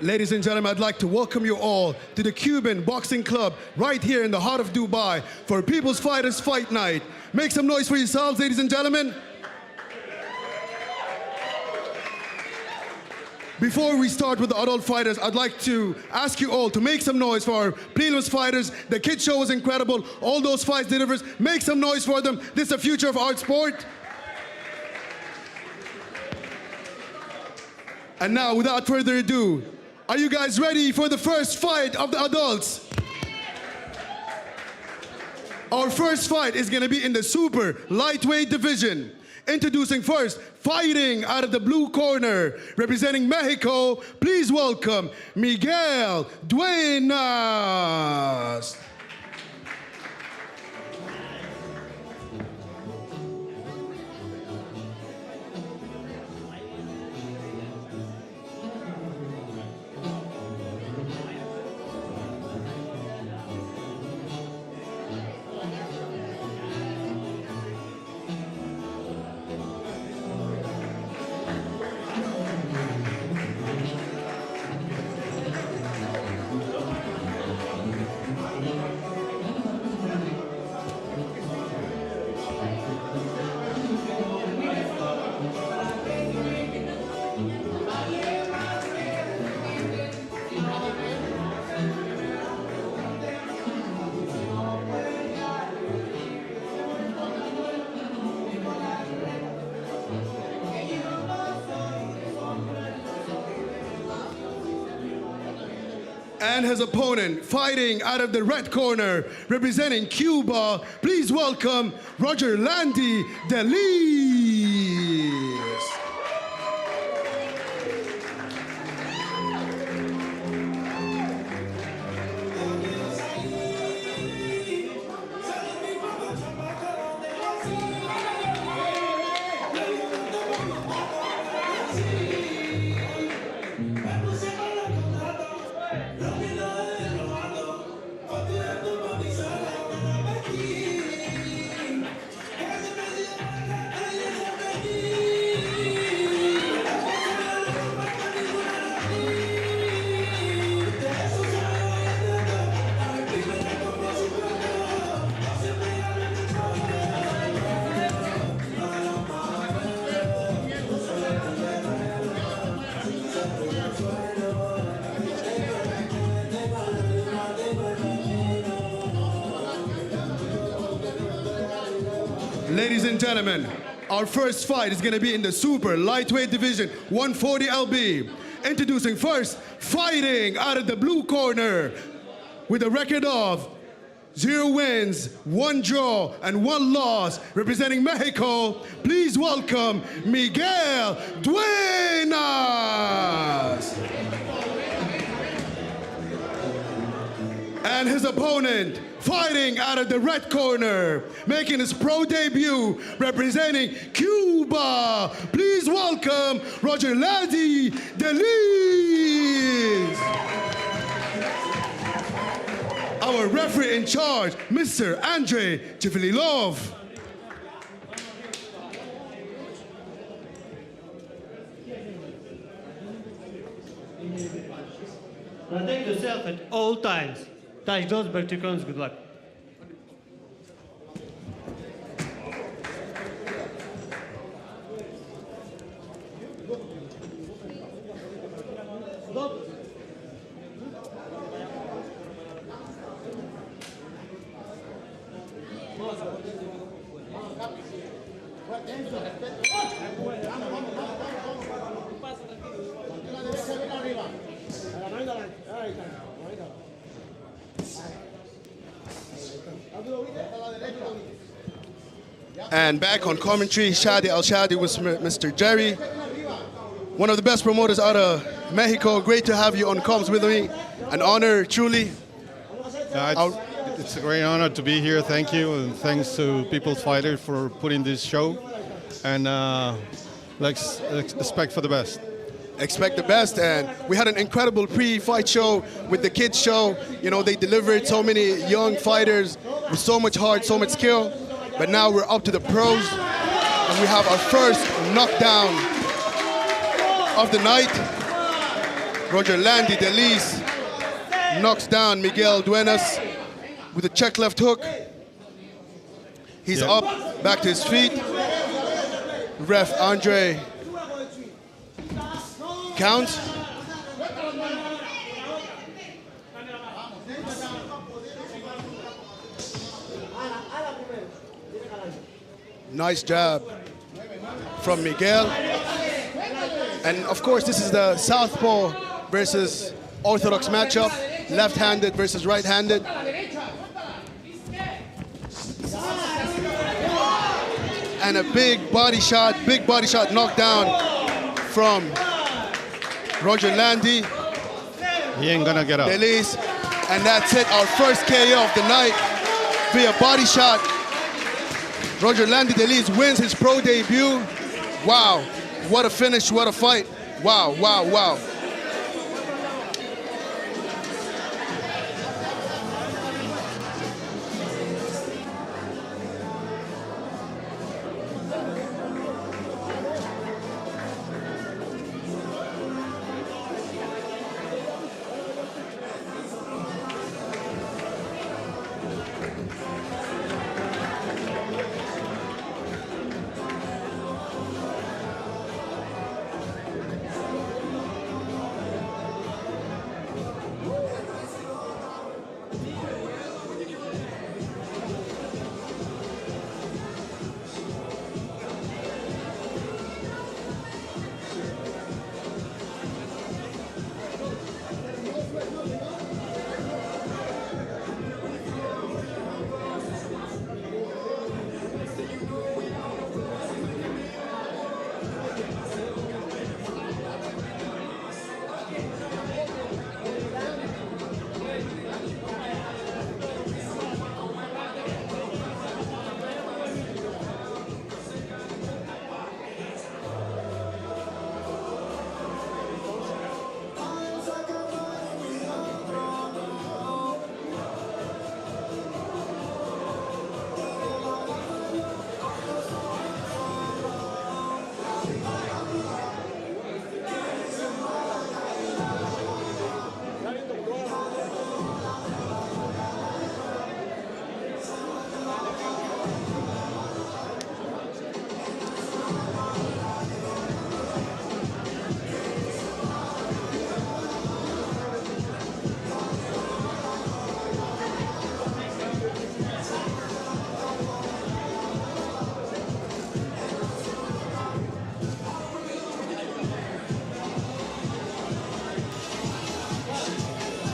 Ladies and gentlemen, I'd like to welcome you all to the Cuban Boxing Club right here in the heart of Dubai for People's Fighters Fight Night. Make some noise for yourselves, ladies and gentlemen. Before we start with the adult fighters, I'd like to ask you all to make some noise for our prelims fighters. The kids show was incredible. All those fights delivers. Make some noise for them. This is the future of our sport. And now, without further ado, are you guys ready for the first fight of the adults? Our first fight is going to be in the super lightweight division. Introducing first, fighting out of the blue corner, representing Mexico, please welcome Miguel Duenas. And his opponent, fighting out of the red corner, representing Cuba, please welcome Roger Landy Delis. Ladies and gentlemen, our first fight is going to be in the super lightweight division, 140 lb. Introducing first, fighting out of the blue corner with a record of 0 wins, 1 draw, and 1 loss, representing Mexico, please welcome Miguel Duenas. And his opponent, fighting out of the red corner, making his pro debut, representing Cuba, please welcome Roger Landy Delis. Our referee in charge, Mr. Andrei Chifililov. Protect yourself at all times. Touch those verticals, good luck. And back on commentary, Shadi Al-Shadi with Mr. Jerry, one of the best promoters out of Mexico. Great to have you on comms with me. An honor, truly. It's a great honor to be here. Thank you, and thanks to People's Fighter for putting this show. And let's expect for the best. Expect the best, and we had an incredible pre-fight show with the kids show. You know, they delivered so many young fighters with so much heart, so much skill. But now we're up to the pros, and we have our first knockdown of the night. Roger Landy Delis knocks down Miguel Duenas with a check left hook. He's up, back to his feet. Ref Andre counts. Nice jab from Miguel. And of course, this is the southpaw versus orthodox matchup, left-handed versus right-handed. And a big body shot knockdown from Roger Landy. He ain't gonna get up. Delis. And that's it, our first KO of the night via body shot. Roger Landy Delis wins his pro debut. Wow, what a finish, what a fight. Wow, wow, wow.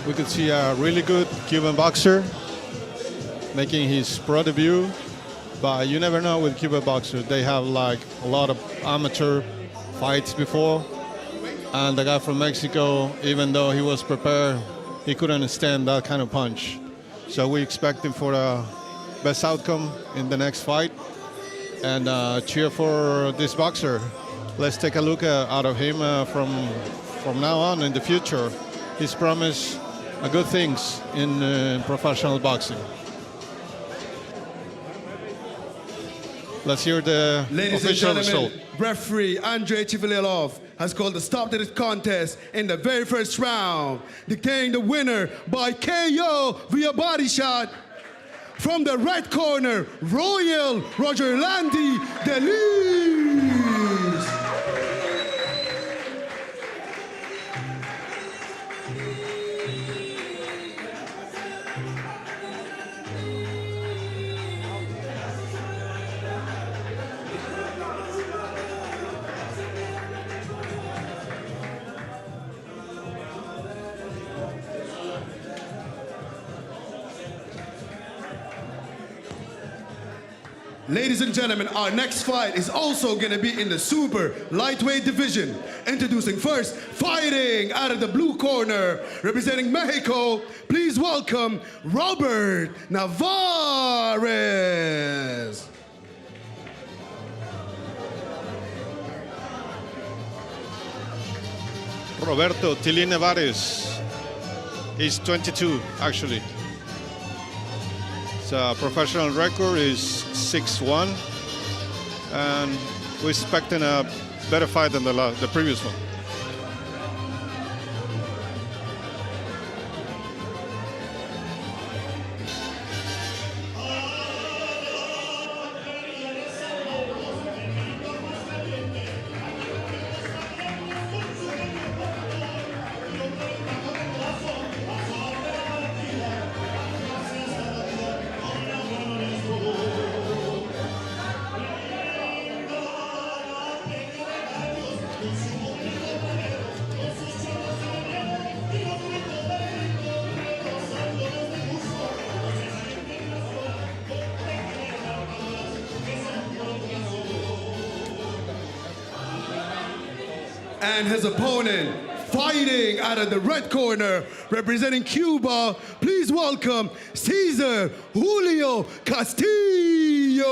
We could see a really good Cuban boxer making his pro debut, but you never know with Cuban boxers. They have like a lot of amateur fights before, and the guy from Mexico, even though he was prepared, he couldn't stand that kind of punch. So we expect him for a best outcome in the next fight, and cheer for this boxer. Let's take a look out of him from now on in the future. He's promised good things in professional boxing. Let's hear the Ladies official and gentlemen, result. referee Andrei Chivalilov has called a stop to this contest in the very first round, declaring the winner by KO via body shot from the right corner, Royal Roger Landy Delis. Ladies and gentlemen, our next fight is also going to be in the super lightweight division. Introducing first, fighting out of the blue corner, representing Mexico, please welcome Robert Nevarez. Roberto Tilly Nevarez. He's 22, actually. His professional record is 6-1, and we're expecting a better fight than the previous one. And his opponent, fighting out of the red corner, representing Cuba, please welcome Cesar Julio Castillo.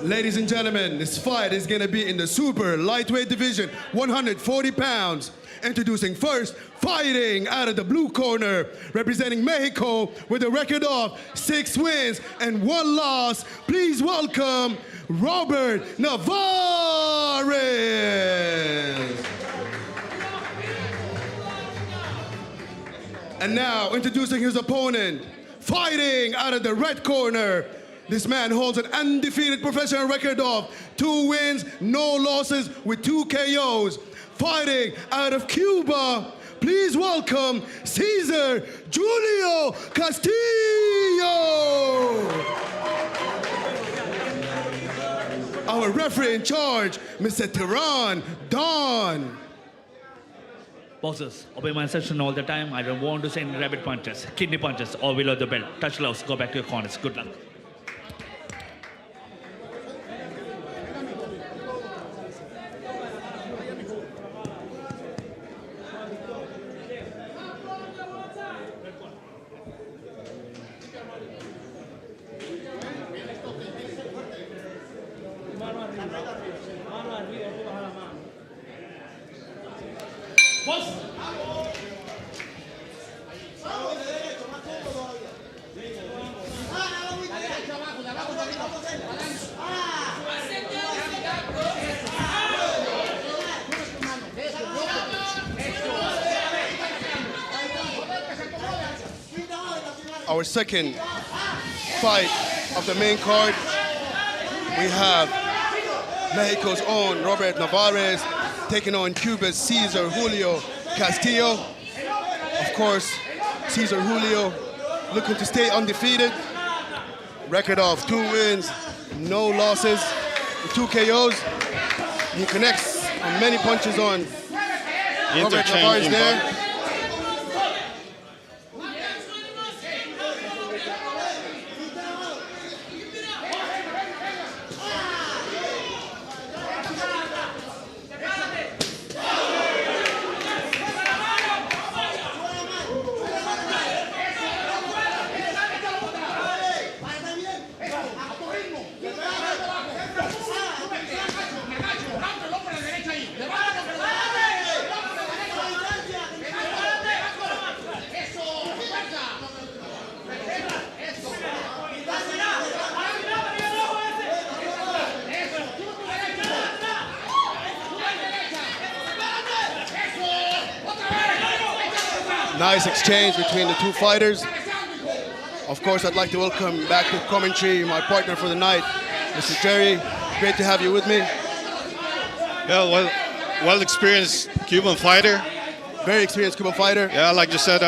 Ladies and gentlemen, this fight is gonna be in the super lightweight division, 140 pounds. Introducing first, fighting out of the blue corner, representing Mexico with a record of 6 wins and 1 loss. Please welcome Robert Nevarez. And now, introducing his opponent, fighting out of the red corner. This man holds an undefeated professional record of 2 wins, no losses with 2 KOs. Fighting out of Cuba, please welcome Cesar Julio Castillo. Our referee in charge, Mr. Tehran Dian. Boxers, obey my instruction all the time. I don't want to send rabbit punches, kidney punches, or below the belt. Touch gloves, go back to your corners. Good luck. Our second fight of the main card, we have Mexico's own Robert Nevarez taking on Cuba's Cesar Julio Castillo. Of course, Cesar Julio looking to stay undefeated. Record of 2 wins, no losses, with 2 KOs. He connects on many punches on Robert Nevarez there. Nice exchange between the 2 fighters. Of course, I'd like to welcome back to commentary my partner for the night, Mr. Jerry. Great to have you with me. Yeah, well-experienced Cuban fighter. Very experienced Cuban fighter. Yeah, like you said,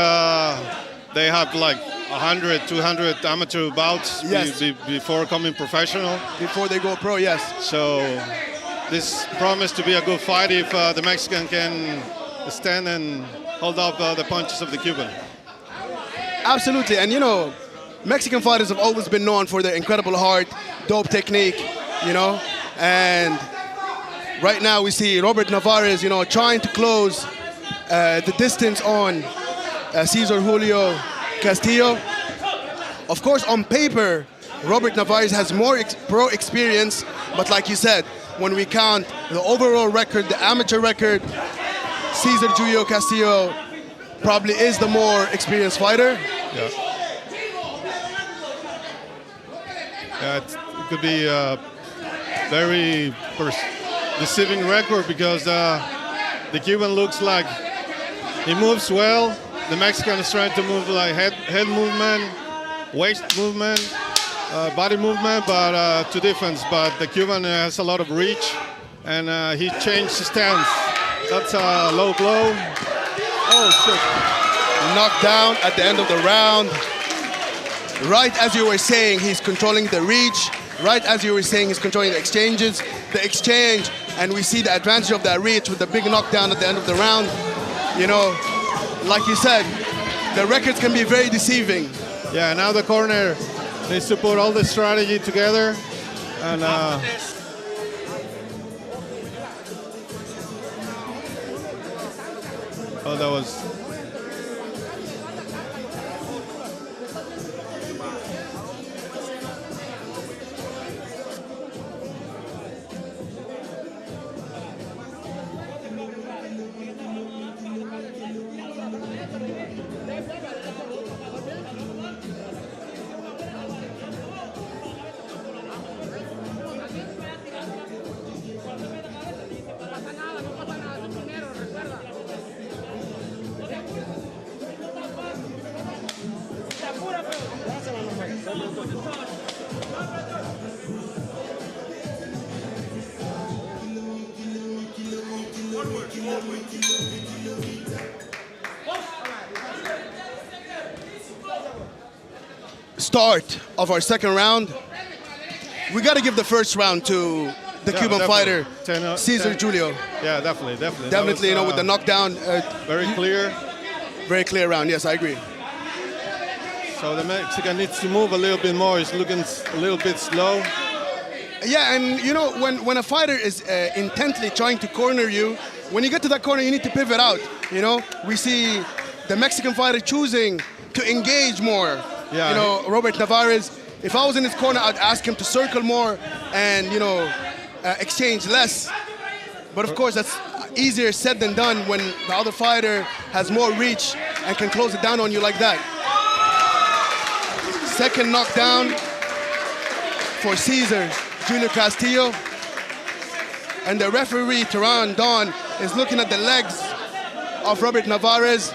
they have like 100, 200 amateur bouts before coming professional. Before they go pro, yes. So this promised to be a good fight if the Mexican can stand and hold up the punches of the Cuban. Absolutely, and you know, Mexican fighters have always been known for their incredible heart, dope technique, you know, and Right now we see Robert Nevarez, you know, trying to close the distance on Cesar Julio Castillo. Of course, on paper, Robert Nevarez has more pro experience, but like you said, when we count the overall record, the amateur record, Cesar Julio Castillo probably is the more experienced fighter. Yeah. Yeah, it could be a very deceiving record because the Cuban looks like he moves well. The Mexican is trying to move like head movement, waist movement, body movement, but to defense. But the Cuban has a lot of reach, and he changed his stance. That's a low blow. Oh, shit. Knocked down at the end of the round. Right as you were saying, he's controlling the reach. Right as you were saying, he's controlling the exchanges, the exchange, and we see the advantage of that reach with the big knockdown at the end of the round. You know, like you said, the records can be very deceiving. Yeah, now the corner needs to put all the strategy together, and oh, that was. Start of our second round. We got to give the first round to the Cuban fighter, Cesar Julio. Yeah, definitely. Definitely, was, you know, with the knockdown. Very clear. Very clear round, yes, I agree. So the Mexican needs to move a little bit more. He's looking a little bit slow. Yeah, and you know, when a fighter is intently trying to corner you, when you get to that corner, you need to pivot out. You know, we see the Mexican fighter choosing to engage more. Yeah. You know, Robert Nevarez, if I was in his corner, I'd ask him to circle more and, you know, exchange less. But of course, that's easier said than done when the other fighter has more reach and can close it down on you like that. Second knockdown for Cesar Julio Castillo. And the referee, Tehran Dawn, is looking at the legs of Robert Nevarez,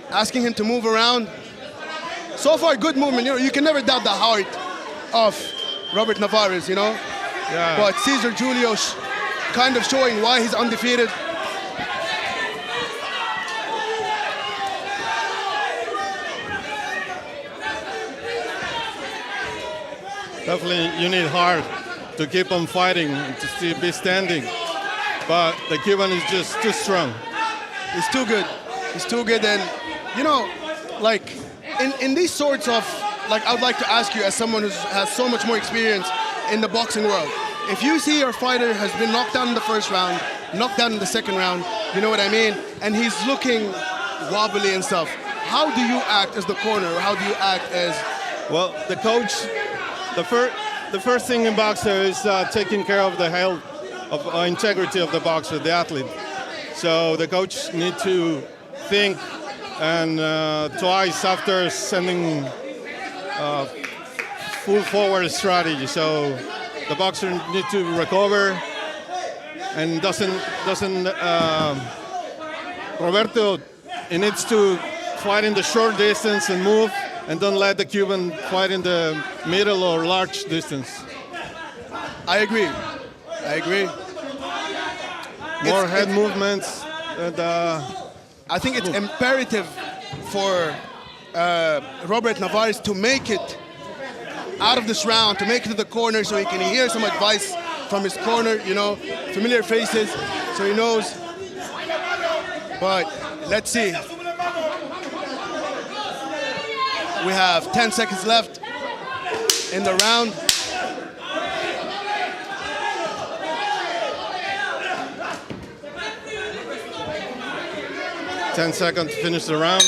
asking him to move around. So far, good movement. You know, you can never doubt the heart of Robert Nevarez, you know? Yeah. But Cesar Julio kind of showing why he's undefeated. Definitely, you need heart to keep on fighting, to still be standing. But the Cuban is just too strong. He's too good. He's too good. And, you know, like, in these sorts of, like, I would like to ask you, as someone who has so much more experience in the boxing world, if you see your fighter has been knocked down in the first round, knocked down in the second round, you know what I mean? And he's looking wobbly and stuff. How do you act as the corner? Or how do you act as... Well, the coach, the first thing in boxer is taking care of the health, of integrity of the boxer, the athlete. So the coach need to think and twice after sending full forward strategy. So the boxer need to recover and Roberto, he needs to fight in the short distance and move, and don't let the Cuban fight in the middle or large distance. I agree. More head movements. And, I think it's imperative for Robert Nevarez to make it out of this round, to make it to the corner so he can hear some advice from his corner, you know, familiar faces, so he knows. But let's see. We have 10 seconds left in the round. 10 seconds to finish the round.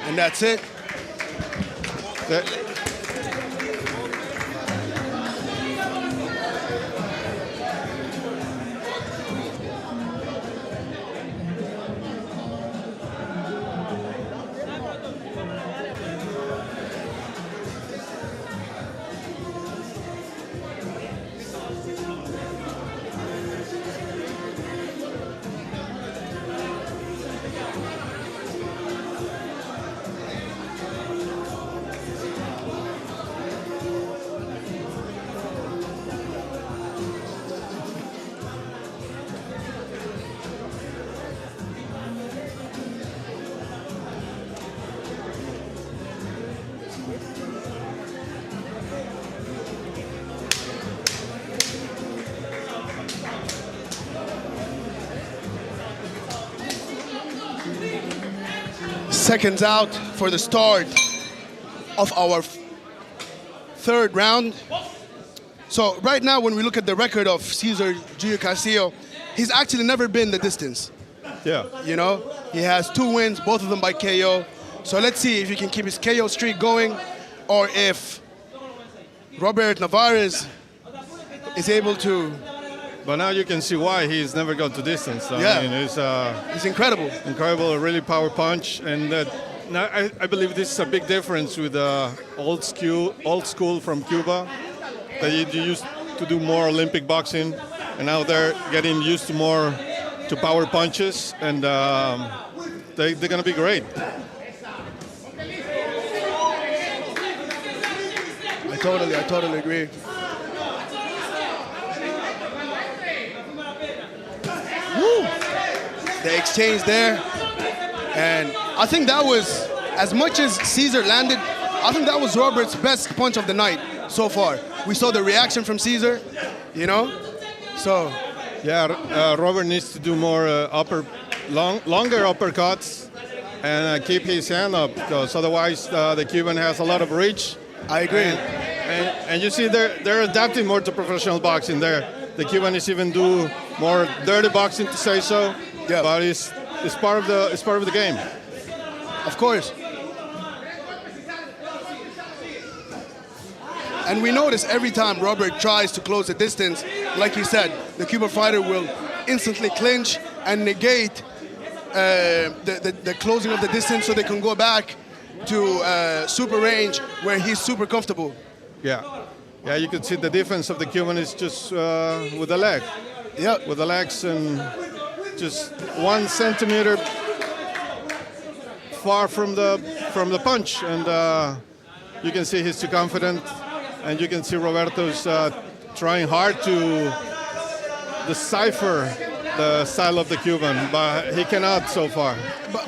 And that's it. Seconds out for the start of our third round. So right now, when we look at the record of Cesar Gio Castillo, he's actually never been the distance. Yeah. You know, he has 2 wins, both of them by KO. So let's see if he can keep his KO streak going, or if Robert Nevarez is able to. But now you can see why he's never gone to distance. Yeah. I mean, He's incredible. incredible, a really power punch, and now I believe this is a big difference with old school from Cuba. They used to do more Olympic boxing, and now they're getting used to more to power punches, and they're going to be great. I totally agree. Woo! The exchange there, and I think that was, as much as Cesar landed, I think that was Robert's best punch of the night so far. We saw the reaction from Cesar, you know, so. Yeah, Robert needs to do more longer uppercuts and keep his hand up, because otherwise the Cuban has a lot of reach. I agree. And you see they're adapting more to professional boxing there. The Cuban is even do more dirty boxing, to say so. Yeah. But it's part of the game. Of course. And we notice every time Robert tries to close the distance, like you said, the Cuban fighter will instantly clinch and negate the closing of the distance, so they can go back to super range where he's super comfortable. Yeah, you can see the defense of the Cuban is just with the leg. Yep. With the legs and just 1 centimeter far from the punch, and you can see he's too confident, and you can see Roberto's trying hard to decipher the style of the Cuban, but he cannot so far.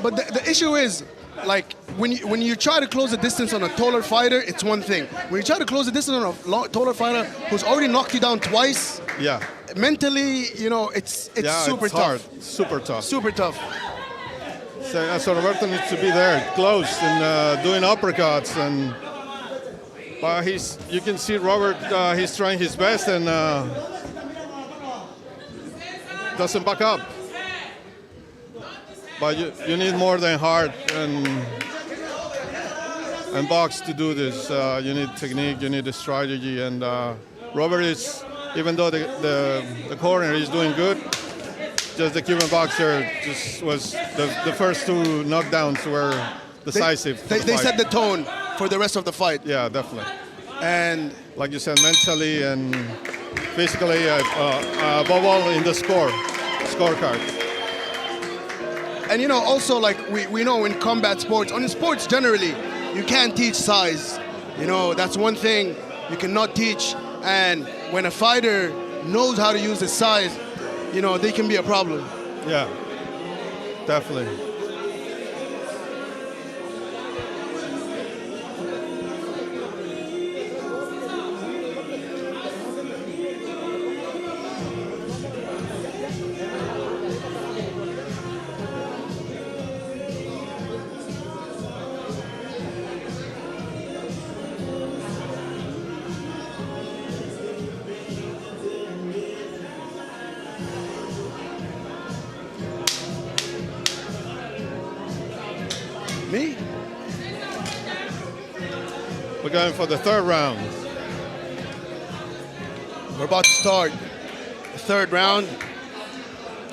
But the issue is, like, when you try to close the distance on a taller fighter, it's one thing. When you try to close the distance on a taller fighter who's already knocked you down twice, Yeah. mentally, you know, it's super tough. Hard. Super tough. Super tough. So Roberto needs to be there, close, and doing uppercuts. But you can see Robert, he's trying his best and doesn't back up. But you need more than heart and box to do this. You need technique, you need a strategy, and Robert is, even though the corner is doing good, just the Cuban boxer just was the first 2 knockdowns were decisive. They set the tone for the rest of the fight. Yeah, definitely. And like you said, mentally and physically, above all in the scorecard. And you know, also, like we know in combat sports, in sports generally, you can't teach size. You know, that's one thing you cannot teach. And when a fighter knows how to use his size, you know, they can be a problem. Yeah, definitely. Me? We're going for the third round. We're about to start the third round.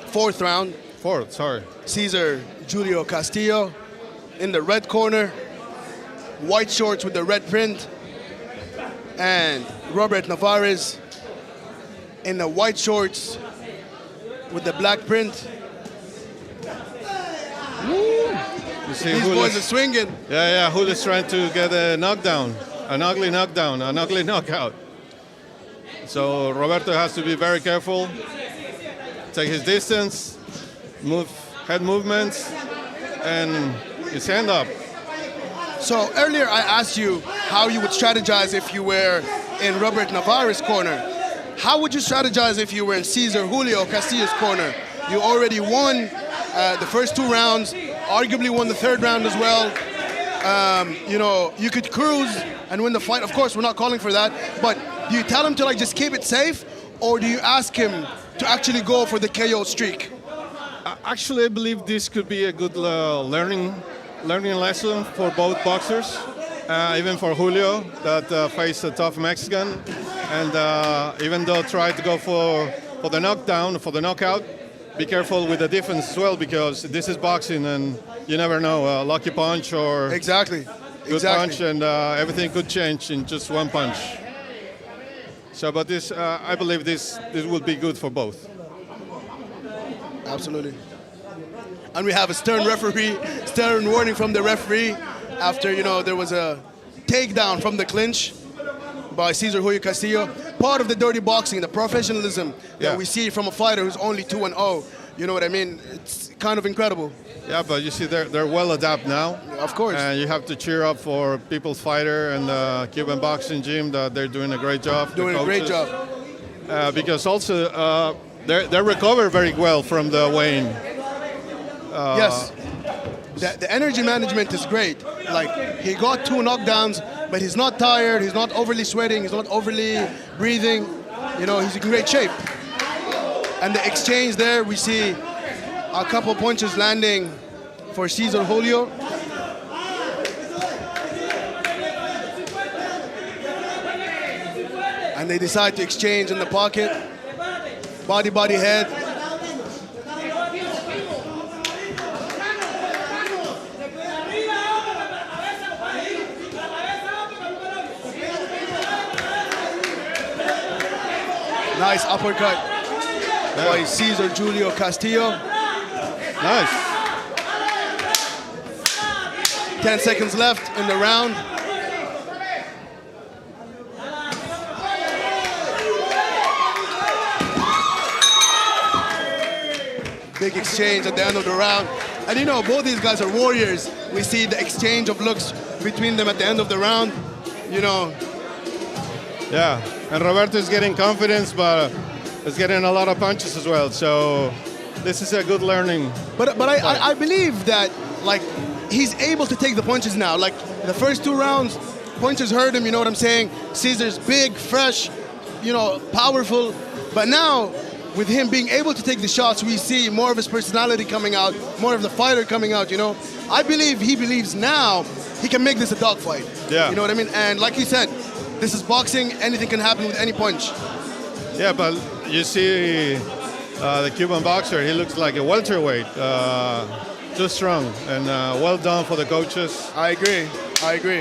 Fourth round. Fourth, sorry. Cesar Julio Castillo in the red corner. White shorts with the red print. And Robert Nevarez in the white shorts with the black print. You see These Julio's- boys are swinging. Yeah, Julio's trying to get a knockdown, an ugly knockdown, an ugly knockout. So Roberto has to be very careful, take his distance, move head movements, and his hand up. So earlier I asked you how you would strategize if you were in Robert Nevarez's corner. How would you strategize if you were in Cesar Julio Castillo's corner? You already won the first two rounds, arguably won the third round as well. You know, you could cruise and win the fight. Of course, we're not calling for that, but do you tell him to like just keep it safe, or do you ask him to actually go for the KO streak? Actually, I believe this could be a good learning lesson for both boxers, even for Julio that faced a tough Mexican, and even though tried to go for the knockdown, for the knockout, be careful with the defense as well, because this is boxing and you never know, a lucky punch or Exactly. good punch, and everything could change in just one punch. So, but this, I believe this will be good for both. Absolutely. And we have a stern warning from the referee after, you know, there was a takedown from the clinch by Cesar Julio Castillo. Part of the dirty boxing, the professionalism that we see from a fighter who's only 2-0. You know what I mean? It's kind of incredible. Yeah, but you see, they're well adapted now. Of course. And you have to cheer up for People's Fighter and the Cuban Boxing Gym that they're doing a great job. Doing a great job. Because also they recover very well from the weigh-in. Yes. The energy management is great. Like, he got 2 knockdowns, but he's not tired, he's not overly sweating, he's not overly breathing. You know, he's in great shape. And the exchange there, we see a couple punches landing for Cesar Julio. And they decide to exchange in the pocket. Body, head. Nice uppercut by Cesar Julio Castillo. Nice. 10 seconds left in the round. Big exchange at the end of the round. And you know, both these guys are warriors. We see the exchange of looks between them at the end of the round. You know. Yeah, and Roberto is getting confidence, but is getting a lot of punches as well. So this is a good learning. But I believe that, like, he's able to take the punches now. Like, the first 2 rounds, punches hurt him, you know what I'm saying? Cesar's big, fresh, you know, powerful. But now, with him being able to take the shots, we see more of his personality coming out, more of the fighter coming out, you know? I believe he believes now he can make this a dogfight. Yeah. You know what I mean? And like he said, this is boxing, anything can happen with any punch. Yeah, but you see the Cuban boxer, he looks like a welterweight. Too strong, and well done for the coaches. I agree.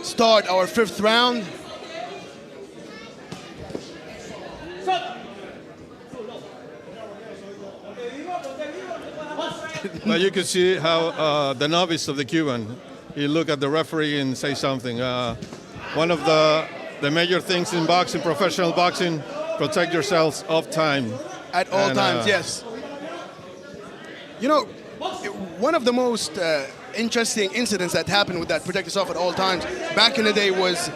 Start our 5th round. But you could see how the novice of the Cuban, he look at the referee and say something. One of the major things in boxing, professional boxing, protect yourselves off time. At all times, yes. You know, one of the most interesting incidents that happened with that protect yourself at all times back in the day was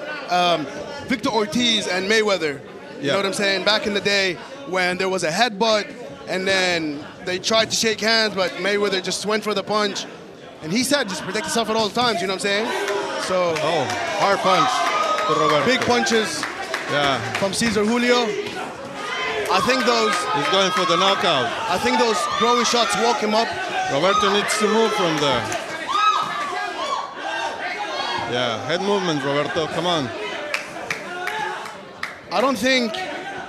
Victor Ortiz and Mayweather. You know what I'm saying? Back in the day when there was a headbutt and then they tried to shake hands, but Mayweather just went for the punch. And he said, just protect yourself at all times, you know what I'm saying? So Oh, hard punch to Roberto. big punches Yeah, from Cesar Julio. I think he's going for the knockout. those growing shots woke him up. Roberto needs to move from there. Yeah, head movement, Roberto. Come on. I don't think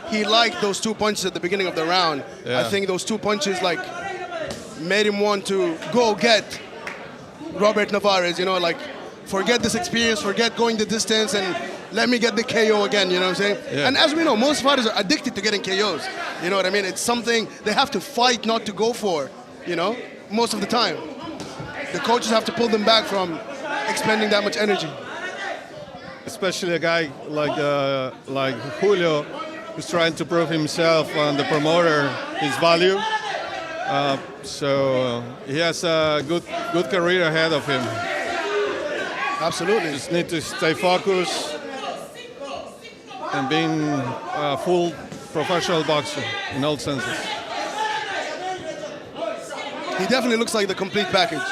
he liked those 2 punches at the beginning of the round. Yeah. I think those 2 punches like made him want to go get Robert Nevarez, you know, like forget this experience, forget going the distance, and let me get the KO again, you know what I'm saying? Yeah. And as we know, most fighters are addicted to getting KOs. You know what I mean? It's something they have to fight not to go for, you know, most of the time. The coaches have to pull them back from expending that much energy. Especially a guy like Julio, who's trying to prove himself and the promoter his value. So he has a good career ahead of him. Absolutely. Just need to stay focused and being a full professional boxer in all senses. He definitely looks like the complete package.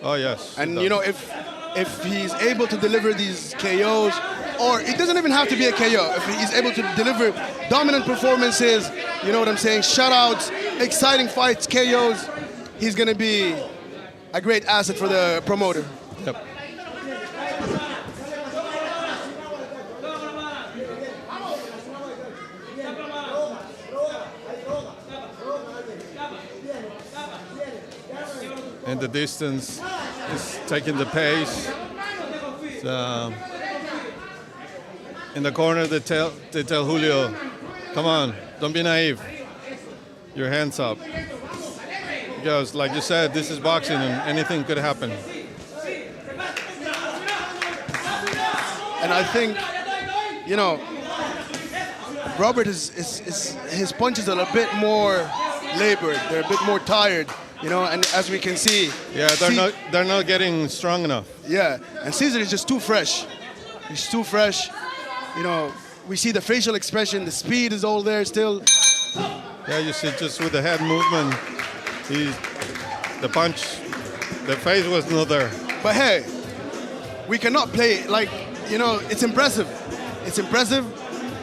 Oh yes. he And does. you know, if he's able to deliver these KOs, or it doesn't even have to be a KO, if he's able to deliver dominant performances, you know what I'm saying, shutouts, exciting fights, KOs, he's gonna be a great asset for the promoter. Yep. In the distance, he's taking the pace. So, in the corner, they tell Julio, come on, don't be naive. Your hands up. Because, like you said, this is boxing and anything could happen. And I think, you know, Robert his punches are a bit more labored. They're a bit more tired, you know. And as we can see, Yeah, they're not getting strong enough. Yeah, and Cesar is just too fresh. He's too fresh. You know, we see the facial expression, the speed is all there still. Yeah, you see, just with the head movement, the punch, the face was not there. But hey, we cannot play like, you know, it's impressive. It's impressive.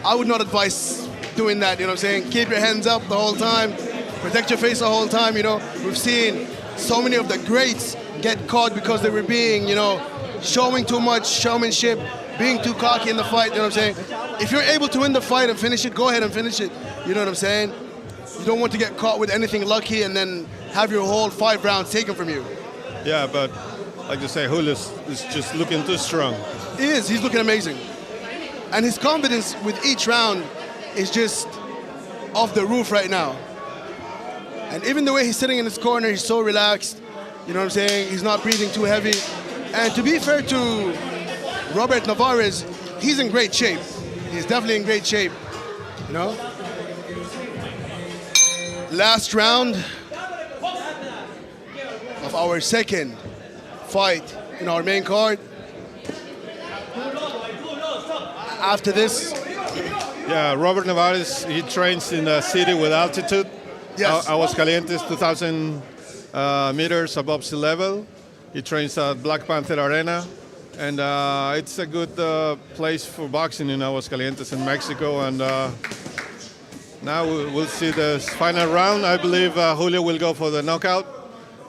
I would not advise doing that, you know what I'm saying? Keep your hands up the whole time. Protect your face the whole time, you know. We've seen so many of the greats get caught because they were being, you know, showing too much showmanship, being too cocky in the fight, you know what I'm saying? If you're able to win the fight and finish it, go ahead and finish it. You know what I'm saying? You don't want to get caught with anything lucky and then have your whole 5 rounds taken from you. Yeah, but like you say, Julio is just looking too strong. He is, he's looking amazing. And his confidence with each round is just off the roof right now. And even the way he's sitting in his corner, he's so relaxed. You know what I'm saying? He's not breathing too heavy. And to be fair to Robert Nevarez, he's in great shape. He's definitely in great shape, you know? Last round of our second fight in our main card. After this, Yeah, Robert Nevarez, he trains in a city with altitude. Yes. Aguascalientes, 2,000 meters above sea level. He trains at Black Panther Arena. And it's a good place for boxing in Aguascalientes in Mexico. And now we'll see the final round. I believe Julio will go for the knockout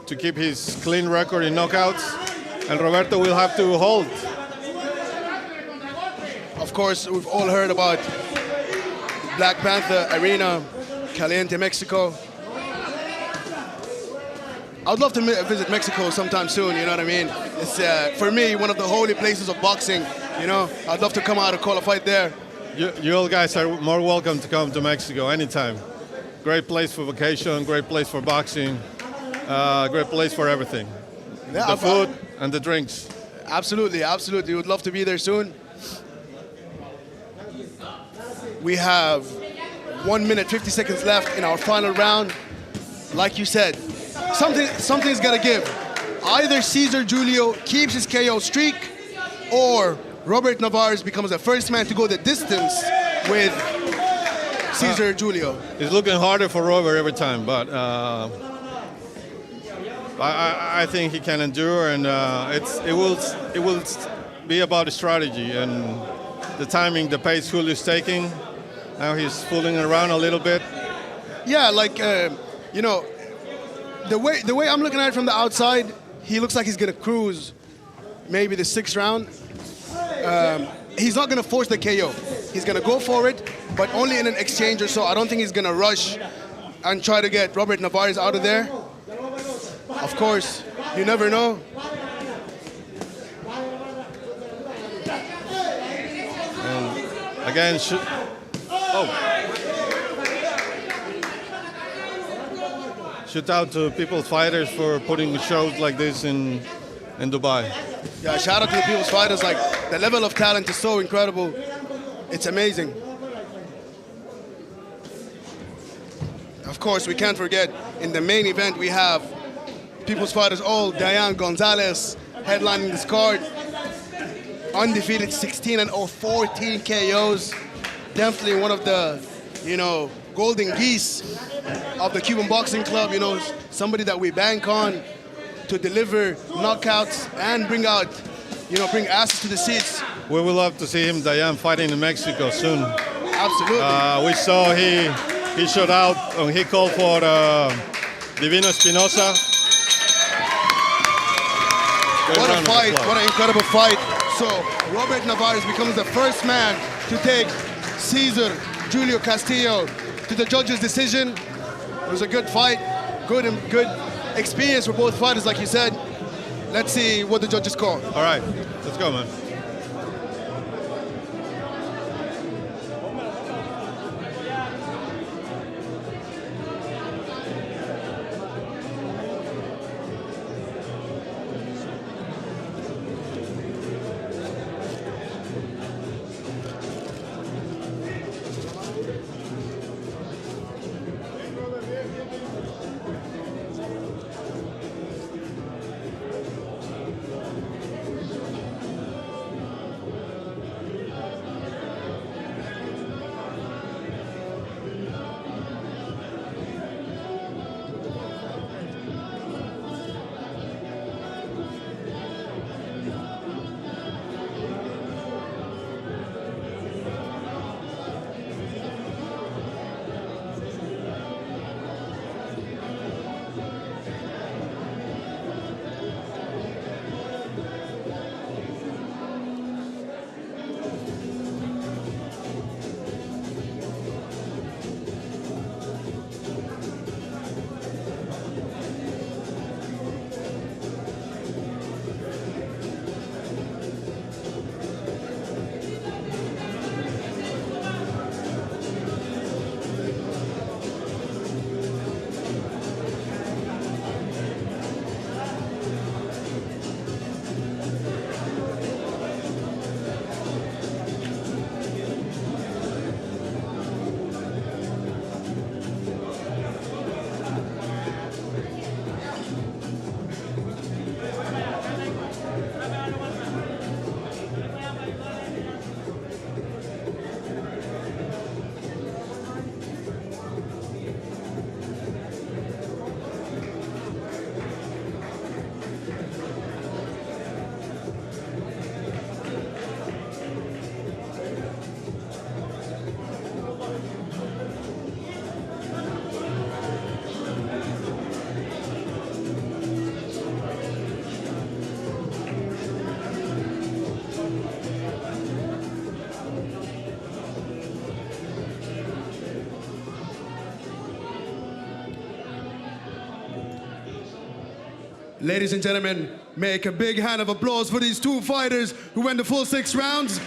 to keep his clean record in knockouts. And Roberto will have to hold. of course, we've all heard about Black Panther Arena, Caliente, Mexico. I'd love to visit Mexico sometime soon, you know what I mean? It's, for me, one of the holy places of boxing, you know? I'd love to come out and call a fight there. You all guys are more welcome to come to Mexico anytime. Great place for vacation, great place for boxing, great place for everything. Yeah, The food and the drinks. Absolutely, absolutely. Would love to be there soon. We have 1 minute, 50 seconds left in our final round. Like you said, something's gotta give. Either Cesar Julio keeps his KO streak, or Robert Nevarez becomes the first man to go the distance with Cesar Julio. It's looking harder for Robert every time, but I think he can endure, and it will be about strategy and the timing, the pace Julio's taking. Now he's fooling around a little bit. Yeah, like you know, the way I'm looking at it from the outside, he looks like he's gonna cruise maybe the 6th round. He's not gonna force the KO. He's gonna go for it, but only in an exchange or so. I don't think he's gonna rush and try to get Robert Nevarez out of there. Of course, you never know. And again, shout out to People's Fighters for putting shows like this in Dubai. Yeah, shout out to the People's Fighters. Like, the level of talent is so incredible. It's amazing. Of course, we can't forget, in the main event, we have People's Fighters all, Dian, Gonzalez, headlining this card. Undefeated 16-0, 14 KOs. Definitely one of the, you know, golden geese of the Cuban Boxing Club. You know, somebody that we bank on to deliver knockouts and bring out, you know, bring asses to the seats. We would love to see him, Dian, fighting in Mexico soon. Absolutely. We saw he showed out and he called for Divino Espinosa. What a fight, what an incredible fight. So Robert Nevarez becomes the first man to take Cesar Julio Castillo to the judge's decision. It was a good fight, good experience for both fighters, like you said. Let's see what the judges call. All right, let's go, man. Ladies and gentlemen, make a big hand of applause for these two fighters who went the full 6 rounds.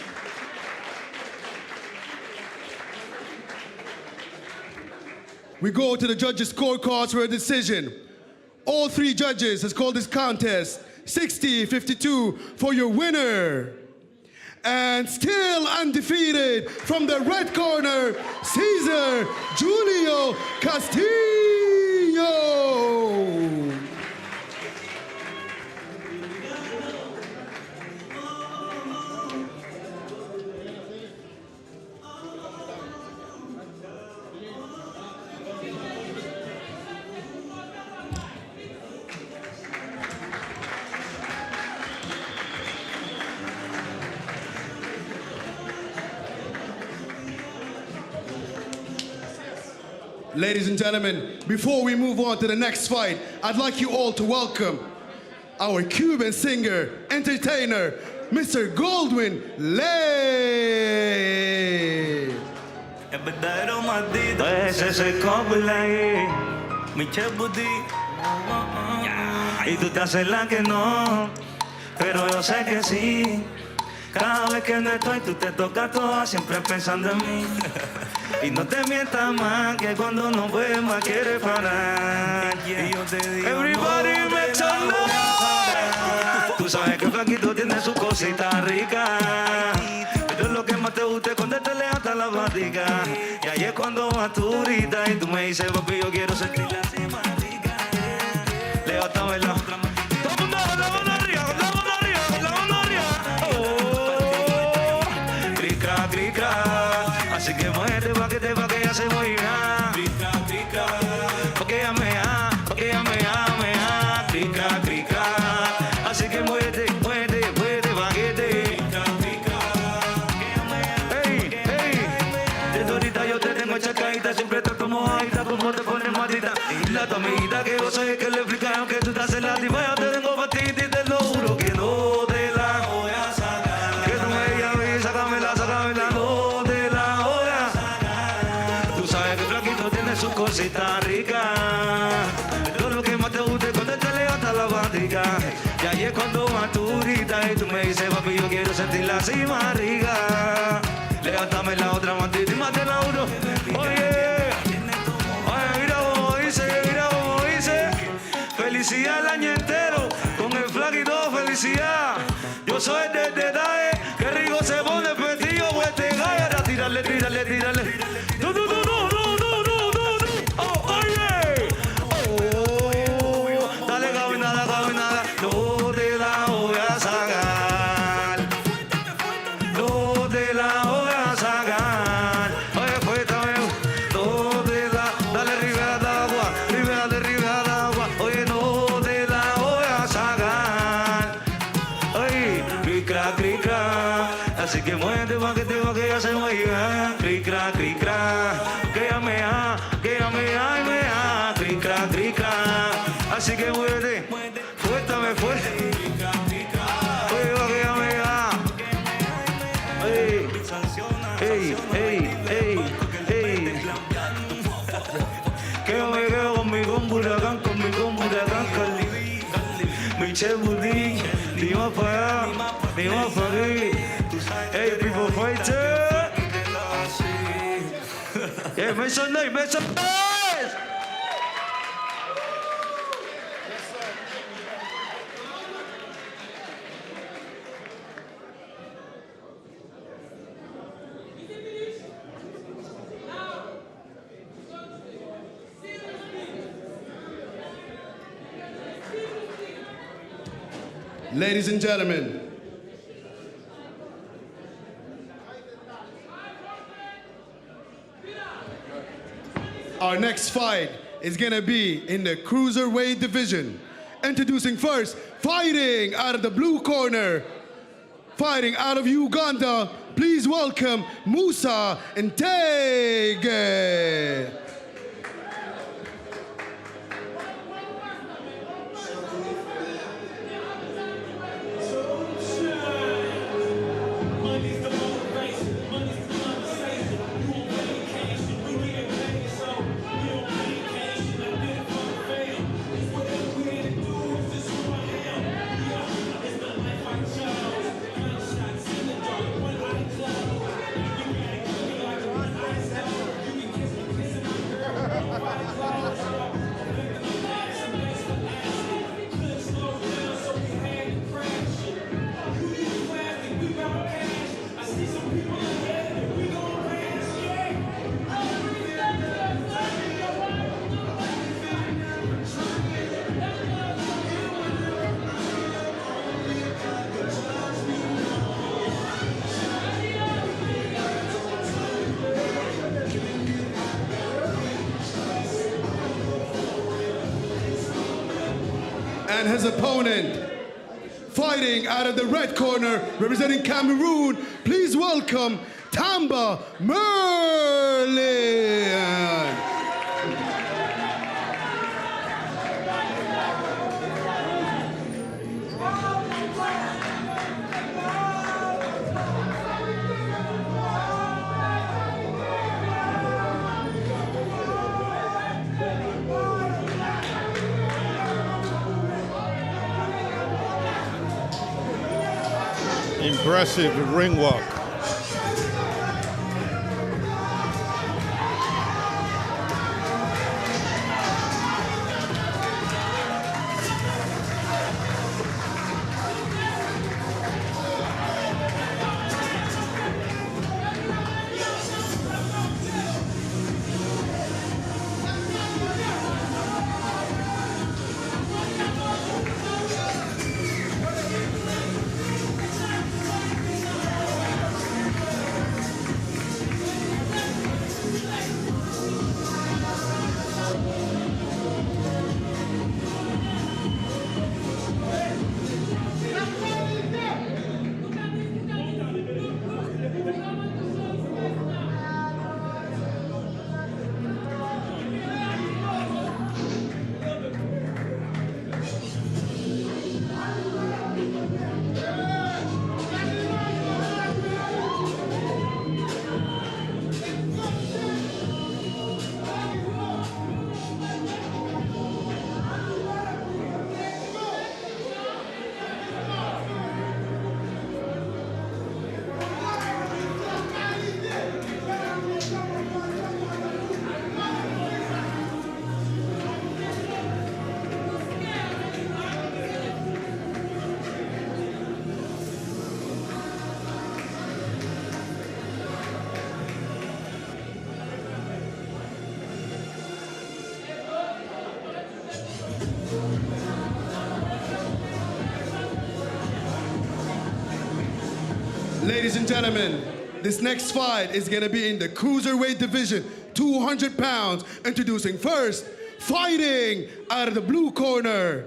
We go to the judges' scorecards for a decision. All 3 judges has called this contest 60-52 for your winner. And still undefeated from the red corner, Cesar Julio Castillo. Ladies and gentlemen, before we move on to the next fight, I'd like you all to welcome our Cuban singer, entertainer, Mr. Goldwyn Lay. El verdadero maldito es ese coble, mi chebudi. Y tú te haces la que no, pero yo sé que sí. Cada vez que no estoy, tú te tocas toda, siempre pensando en mí. Y no te mientas más, que cuando nos vemos quieres parar. Y yo te digo, everybody no me tú sabes que el flaquito tiene su cosita rica. Pero es lo que más te gusta cuando te levantas la patica. Y ahí es cuando vas tú ahorita y tú me dices, papi, yo quiero sentir la cima rica. Levántamela. Todo el mundo, la mano arriba, la mano arriba, la mano arriba. Oh, crica, crica. Así que muévete pa' que ella se mueva. Crica, crica. Pa' que ella me ha, pa' que ella me ha. Crica, crica. Así que muévete, muévete, muévete, paquete. Crica, crica. Ey, ey. Desde ahorita yo te tengo chacadita, siempre te tomo mojadita, como te pones maldita. Y la tu amiguita que yo soy que le explicaron que tú te haces la tipa, yo te tengo patita y te lo juro que no te la voy a sacar. Que tú me llames, sácamela, sácamela, no te la voy a sacar. Tú sabes que el flaquito tiene su cosita rica. Todo lo que más te guste cuando te levantas la patica. Y ahí es cuando vas tú ahorita y tú me dices, papi, yo quiero sentir la cima rica. Levántame la otra mantita y mate la uno. Oye, mira cómo dice, mira cómo dice. Felicidad el año entero, con el flaquito felicidad. Yo soy del detalle, que rico se pone el pestillo, pues te cae. Ahora tírale, tírale, tírale. No, no, no, no, no, no, no, no. Oh, oye. Oh, dale caminada, caminada. No te la voy a sacar. No te la voy a sacar. Oye, cuéntame. No te la, dale ribera de agua, ribera de agua. Oye, no te la voy a sacar. Oye, cricra, cricra. Así que muévete pa' que ella se mueva. Cricra, cricra. Que ella me ha, que ella me ha y me ha. Cricra, cricra. Así que muévete, fuértame, fuerte. Oye, pa' que ella me ha. Ey, ey, ey, ey, ey. Que yo me quedo con mi huracán, mi chebudí, ni más para allá, ni más para aquí. Hey, people fighter. Hey, make some noise, make some noise. Ladies and gentlemen, our next fight is gonna be in the cruiserweight division. Introducing first, fighting out of the blue corner, fighting out of Uganda, please welcome Musa and Ntege. And his opponent, fighting out of the red corner, representing Cameroon, please welcome Tamba, Merlin. Impressive ring walk. Ladies and gentlemen, this next fight is gonna be in the cruiserweight division, 200 pounds. Introducing first, fighting out of the blue corner.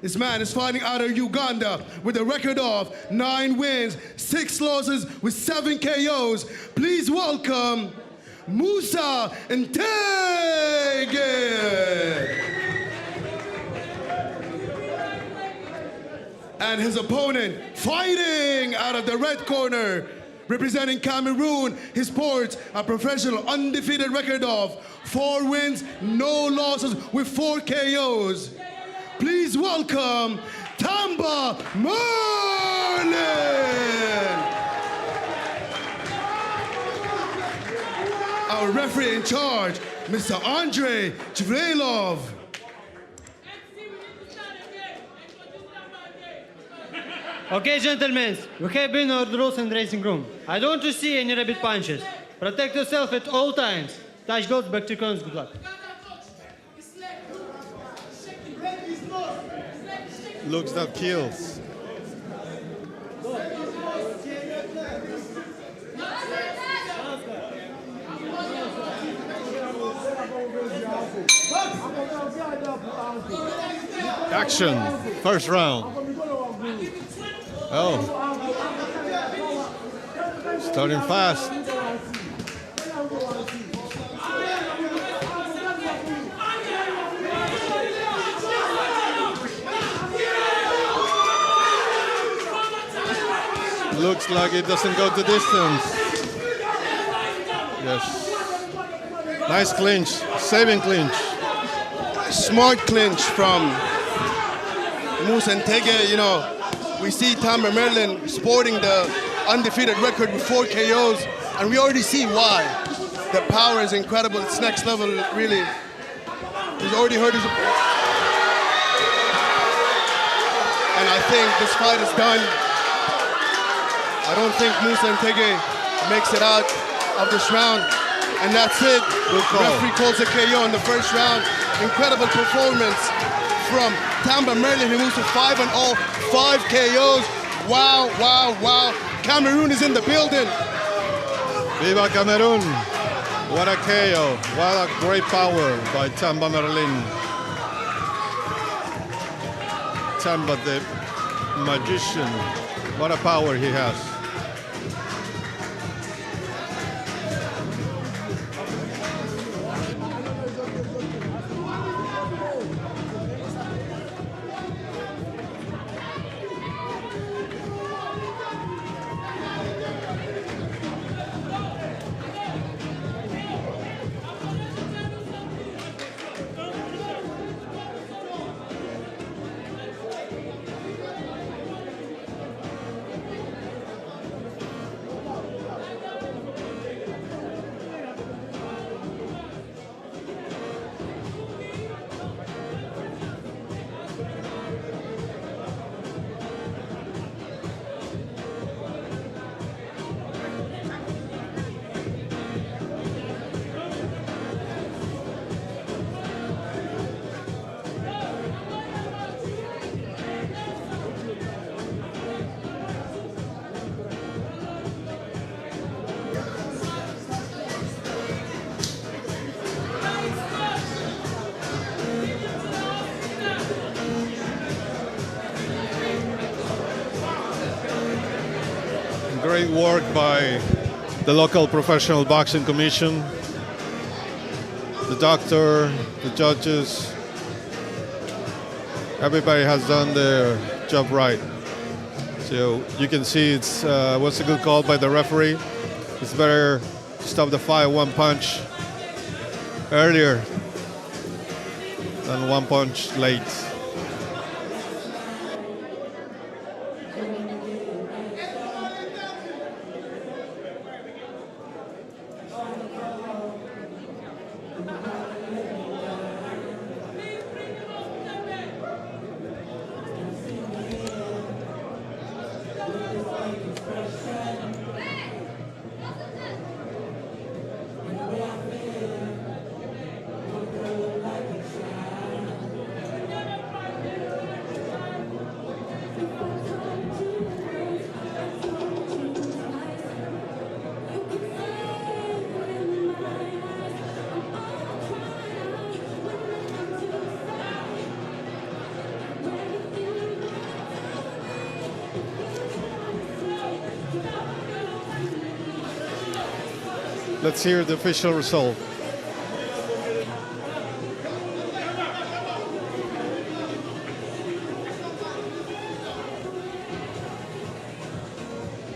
This man is fighting out of Uganda with a record of 9 wins, 6 losses with 7 KOs. Please welcome Musa Ntege. And his opponent, fighting out of the red corner, representing Cameroon, he sports a professional undefeated record of 4 wins, no losses with 4 KOs. Please welcome Tamba Merlin. Our referee in charge, Mr. Andre Chvrelov. Okay, gentlemen, we have been our rules in dressing room. I don't want to see any rabbit punches. Protect yourself at all times. Touch gloves, back to corners, good luck. Looks that kills. Action, first round. Oh, starting fast. Looks like it doesn't go the distance. Yes. Nice clinch, saving clinch. Smart clinch from Musa Ntege. You know, we see Tamba Merlin sporting the undefeated record with 4 KOs, and we already see why. The power is incredible. It's next level, really. He's already hurt his opponent. And I think this fight is done. I don't think Musa Ntege makes it out of this round. And that's it. The referee calls a KO in the first round. Incredible performance from Tamba Merlin, who moves to 5-0, 5 KOs. Wow, wow, wow. Cameroon is in the building. Viva Cameroon. What a KO. What a great power by Tamba Merlin. Tamba the magician. What a power he has. great work by the local professional boxing commission, the doctor, the judges. Everybody has done their job right. So you can see it's was a good call by the referee. It's better to stop the fight one punch earlier than one punch late. Let's hear the official result.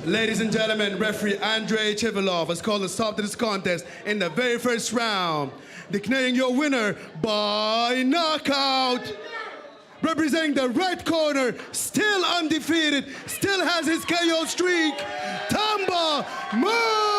Ladies and gentlemen, referee Andrei Chivalov has called a stop to this contest in the very first round, declaring your winner by knockout. Representing the red corner, still undefeated, still has his KO streak, Tamba Merlin!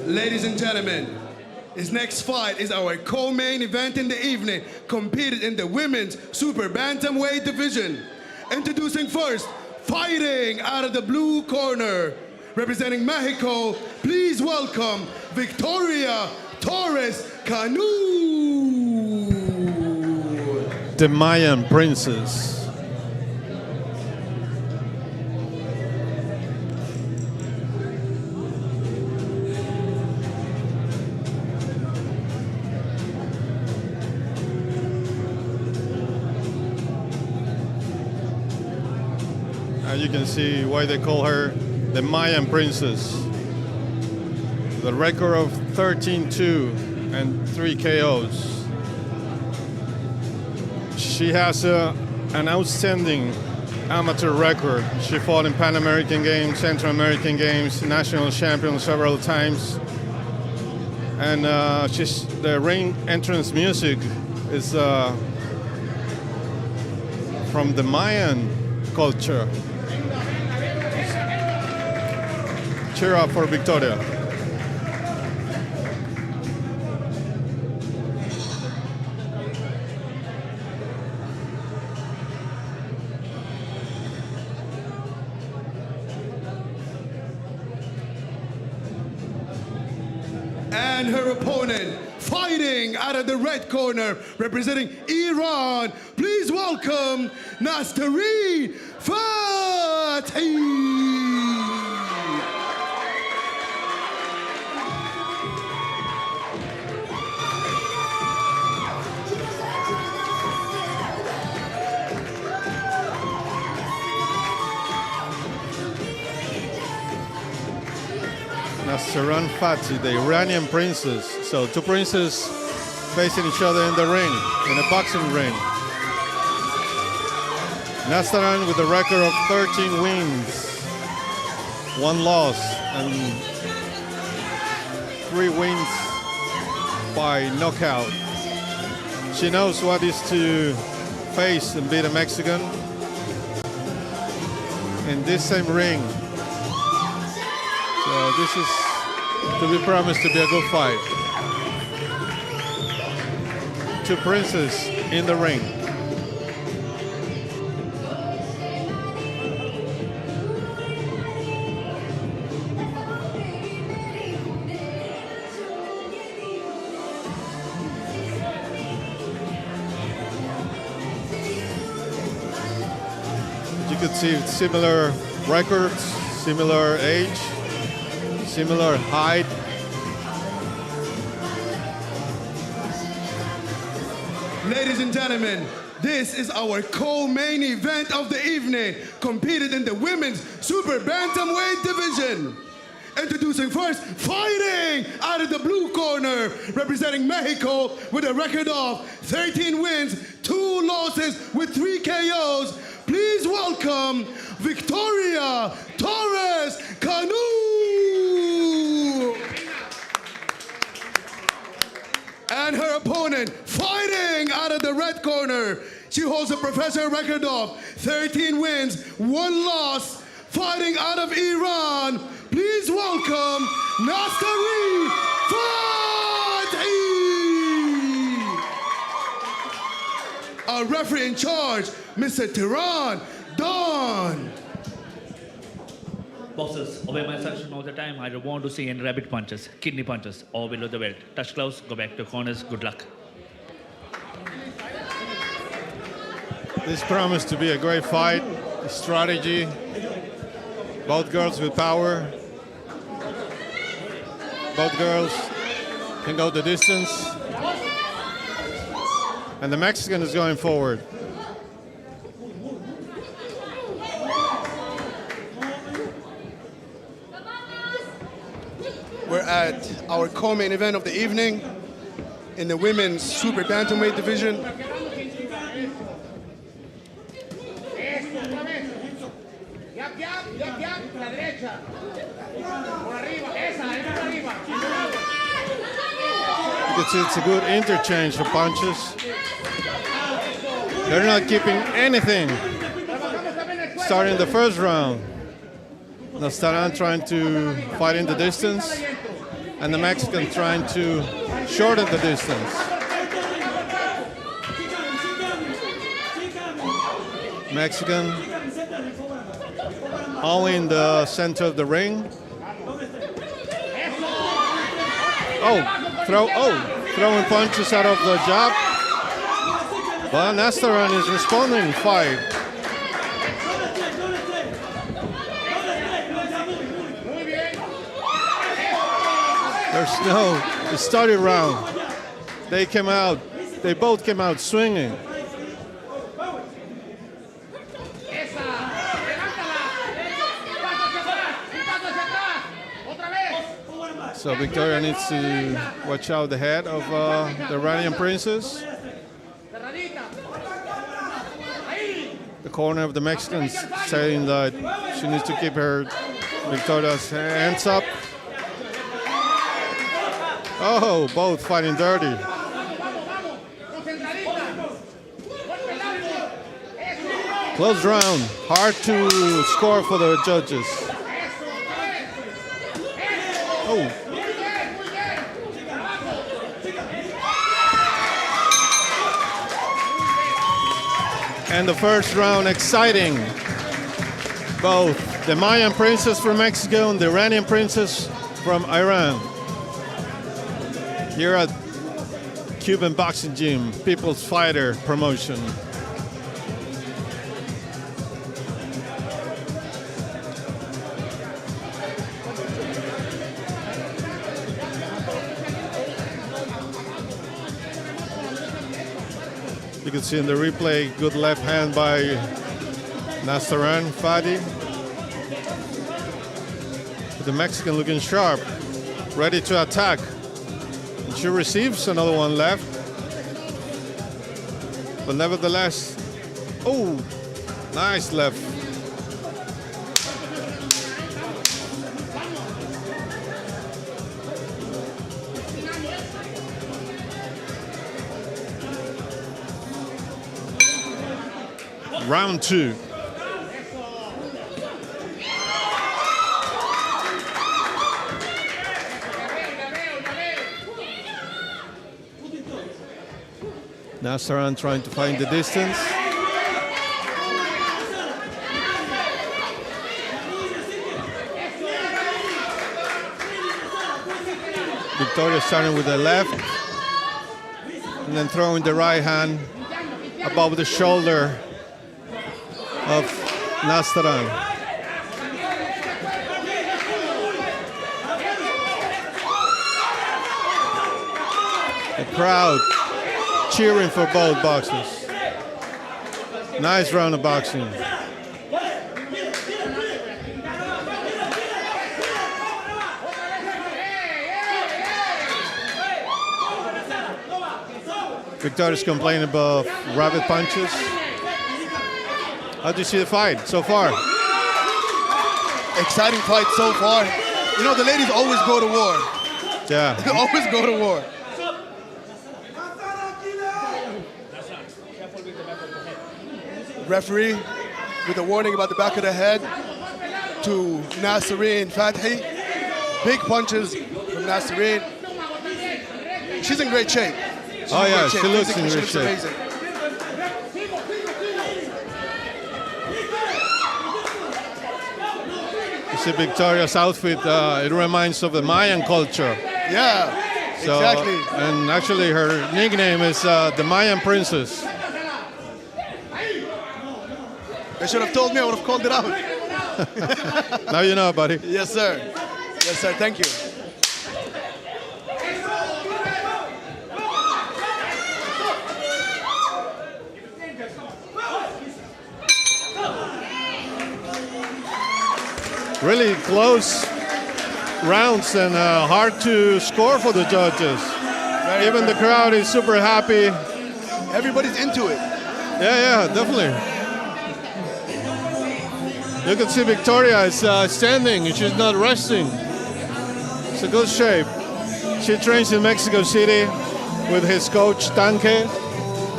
Ladies and gentlemen, his next fight is our co-main event in the evening, competed in the women's super bantamweight division. Introducing first, fighting out of the blue corner, representing Mexico, please welcome Victoria Torres Cano. the Mayan princess. As you can see why they call her the Mayan princess. The record of 13-2 and 3 KOs. She has an outstanding amateur record. She fought in Pan American Games, Central American Games, national champion several times. And the ring entrance music is from the Mayan culture. Cheer up for Victoria. And her opponent, fighting out of the red corner, representing Iran, please welcome Nazaran Fathi. Nazaran Fathi, the Iranian princess. So 2 princes facing each other in the ring, in a boxing ring. Nazaran with a record of 13 wins, 1 loss, and 3 wins by knockout. She knows what is to face and beat a Mexican in this same ring. So this is to be promised to be a good fight. 2 princes in the ring. You could see similar records, similar age, similar height. Ladies and gentlemen, this is our co-main event of the evening, competed in the women's super bantamweight division. Introducing first, fighting out of the blue corner, representing Mexico with a record of 13 wins, 2 losses with 3 KOs. Please welcome Victoria Torres Cano. And her opponent, fighting out of the red corner. She holds a professional record of 13 wins, 1 loss, fighting out of Iran. Please welcome Nazaran Fathi. Our referee in charge, Mr. Tehran Dian. Boxers, obey my instruction all the time. I don't want to see any rabbit punches, kidney punches, or below the belt. Touch gloves, go back to corners. Good luck. This promised to be a great fight. Strategy. Both girls with power. Both girls can go the distance. And the Mexican is going forward. We're at our co-main event of the evening in the women's super bantamweight division. You can see it's a good interchange of punches. They're not keeping anything. Starting the first round, Nazaran trying to fight in the distance, and the Mexican trying to shorten the distance. Mexican only in the center of the ring. Throwing punches out of the jab. But Nazaran is responding fight. There's no, it started round. They both came out swinging. So Victoria needs to watch out the head of the Iranian princess. The corner of the Mexicans saying that she needs to keep her Victoria's hands up. Oh, both fighting dirty. Close round, hard to score for the judges. Oh. And the first round exciting. Both the Mayan princess from Mexico and the Iranian princess from Iran. Here at Cuban Boxing Gym, People's Fighter promotion. You can see in the replay, good left hand by Nazaran, Fathi. The Mexican looking sharp, ready to attack. And she receives another one left. But nevertheless, oh, nice left. Round two. Nazaran trying to find the distance. Victoria starting with the left and then throwing the right hand above the shoulder of Nazaran. The crowd cheering for both boxers. Nice round of boxing. Victoria's complaining about rabbit punches. How do you see the fight so far? Exciting fight so far. You know, the ladies always go to war. Yeah. They always go to war. Referee with a warning about the back of the head to Nazaran Fathi. Big punches from Nazaran. She's in great shape. Oh yeah, she looks in great shape. Amazing. You see Victoria's outfit, it reminds of the Mayan culture. Yeah, So, exactly. And actually her nickname is the Mayan Princess. They should have told me, I would have called it out. Now you know, buddy. Yes, sir. Yes, sir. Thank you. Really close rounds and hard to score for the judges. Even the crowd is super happy. Everybody's into it. Yeah, definitely. You can see Victoria is standing, she's not resting. It's a good shape. She trains in Mexico City with his coach, Ntege,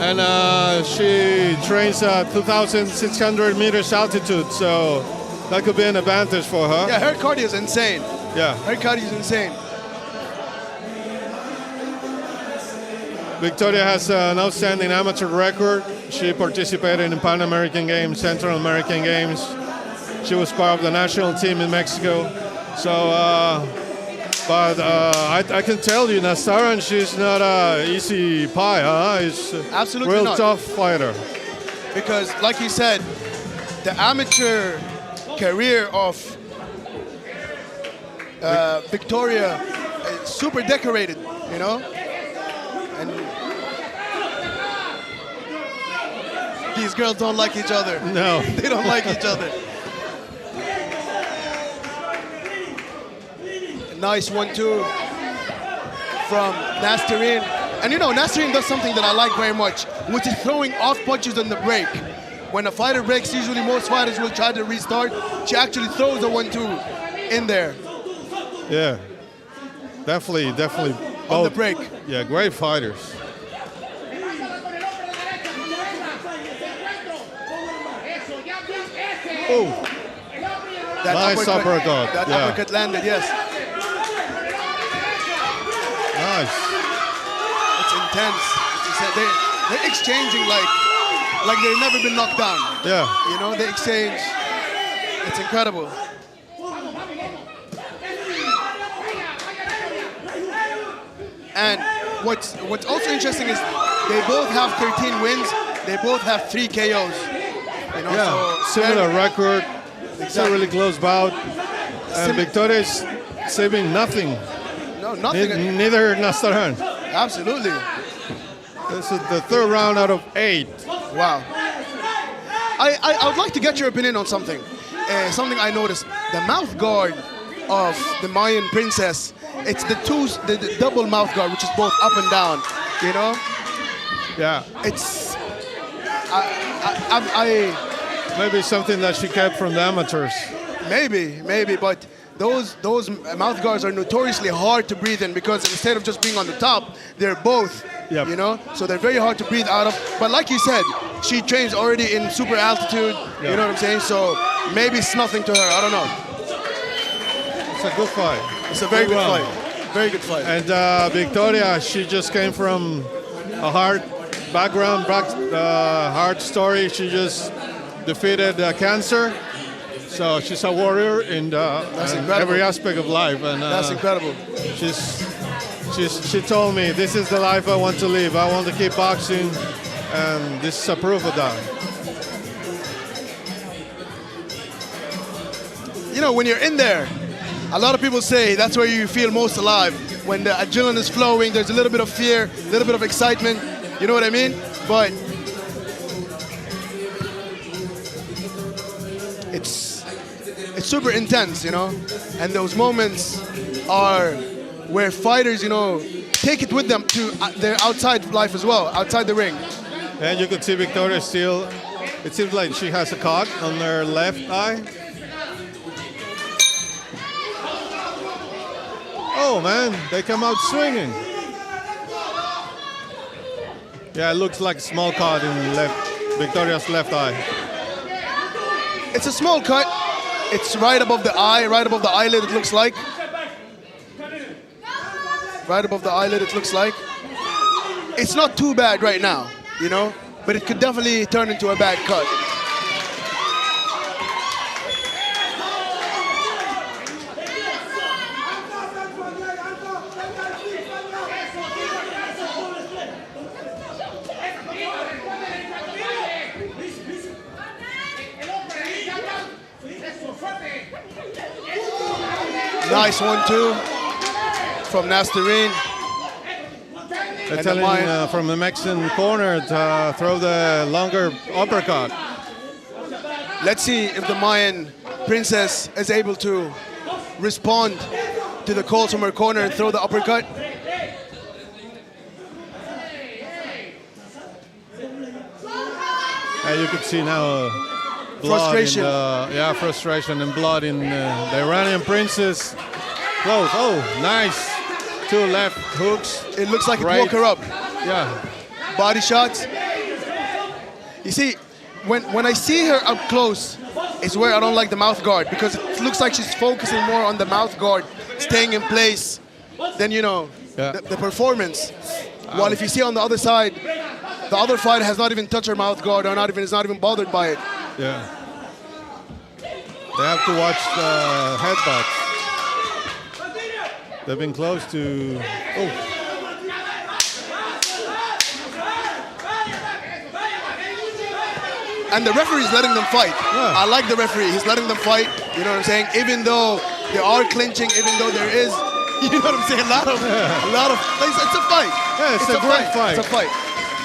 and she trains at 2,600 meters altitude, so that could be an advantage for her. Yeah, her cardio is insane. Yeah. Her cardio is insane. Victoria has an outstanding amateur record. She participated in Pan American Games, Central American Games. She was part of the national team in Mexico. So But I can tell you, Nazaran, she's not a easy pie, huh? It's Absolutely real not. tough fighter. Because, like you said, the amateur career of Victoria is super decorated, you know? And these girls don't like each other. No. They don't like each other. Nice 1-2 from Nazaran. And you know, Nazaran does something that I like very much, which is throwing off punches on the break. When a fighter breaks, usually most fighters will try to restart. She actually throws a 1-2 in there. Yeah. Definitely. On the break. Yeah, great fighters. Oh, That nice uppercut. That Yeah. uppercut landed, yes. Nice. It's intense. They're exchanging like they've never been knocked down. Yeah. You know, they exchange. It's incredible. And what's also interesting is they both have 13 wins. They both have 3 KOs. You know, Yeah, so similar record. It's a really close bout. And Victoria is saving nothing. No, nothing. Neither Nazaran. Absolutely. This is the 3rd round out of 8. Wow. I would like to get your opinion on something. Something I noticed. The mouth guard of the Mayan princess, it's the double mouth guard, which is both up and down. You know? Yeah. It's... Maybe something that she kept from the amateurs. Maybe, but those mouth guards are notoriously hard to breathe in because instead of just being on the top, they're both. Yep. You know, so they're very hard to breathe out of. But like you said, she trains already in super altitude. Yeah. You know what I'm saying? So maybe it's nothing to her. I don't know. It's a good fight. It's a very good round. fight. Very good fight. And Victoria, she just came from a hard background, hard story. She just defeated cancer. So she's a warrior in every aspect of life. And That's incredible. She told me, this is the life I want to live. I want to keep boxing, and this is a proof of that. You know, when you're in there, a lot of people say that's where you feel most alive. When the adrenaline is flowing, there's a little bit of fear, a little bit of excitement. You know what I mean? But it's super intense, you know? And those moments are where fighters, you know, take it with them to their outside life as well, outside the ring. And you could see Victoria still, it seems like she has a cut on her left eye. Oh man, they come out swinging. Yeah, it looks like a small cut in Victoria's left eye. It's a small cut. It's right above the eye, right above the eyelid, it looks like. Right above the eyelid, it looks like. It's not too bad right now, you know, but it could definitely turn into a bad cut. Nice 1-2 from Nazaran. They're telling from the Mexican corner to throw the longer uppercut. Let's see if the Mayan princess is able to respond to the calls from her corner and throw the uppercut. And you can see now blood Frustration. Frustration and blood in the Iranian princess. Close. Oh, nice. 2 left hooks. It looks like Right. it woke her up. Yeah. Body shots. You see, when I see her up close, is where I don't like the mouth guard because it looks like she's focusing more on the mouth guard, staying in place, than, you know, the performance. While if you see on the other side, the other fighter has not even touched her mouth guard or is not even bothered by it. Yeah. They have to watch the headbutt. They've been close to. Oh, And the referee's letting them fight. Yeah. I like the referee. He's letting them fight. You know what I'm saying? Even though they are clinching, even though there is, you know what I'm saying? A lot of, it's a fight. Yeah, it's a great fight. It's a fight.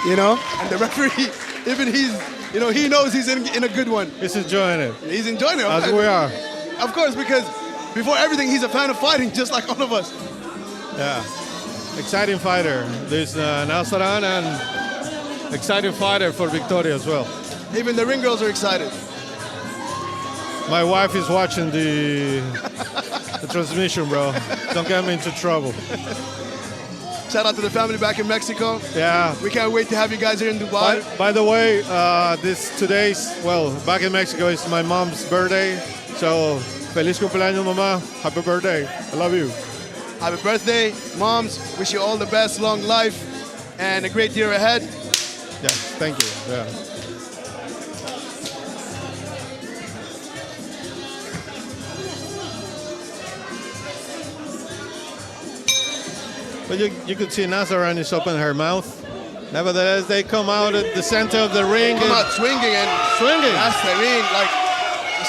You know? And the referee, even he knows he's in a good one. he's enjoying it. He's enjoying it. As we are. Of course, because before everything, he's a fan of fighting, just like all of us. Yeah. Exciting fighter. There's Nazaran and exciting fighter for Victoria as well. Even the ring girls are excited. My wife is watching the transmission, bro. Don't get me into trouble. Shout out to the family back in Mexico. Yeah. We can't wait to have you guys here in Dubai. By the way, back in Mexico, it's my mom's birthday. So, feliz cumpleaños, mamá. Happy birthday. I love you. Happy birthday, moms. Wish you all the best, long life, and a great year ahead. Yes, thank you. Yeah. But you could see Nazaran is opening her mouth. Nevertheless, they come out at the center of the ring. Come out swinging and Swinging. That's the ring. Like,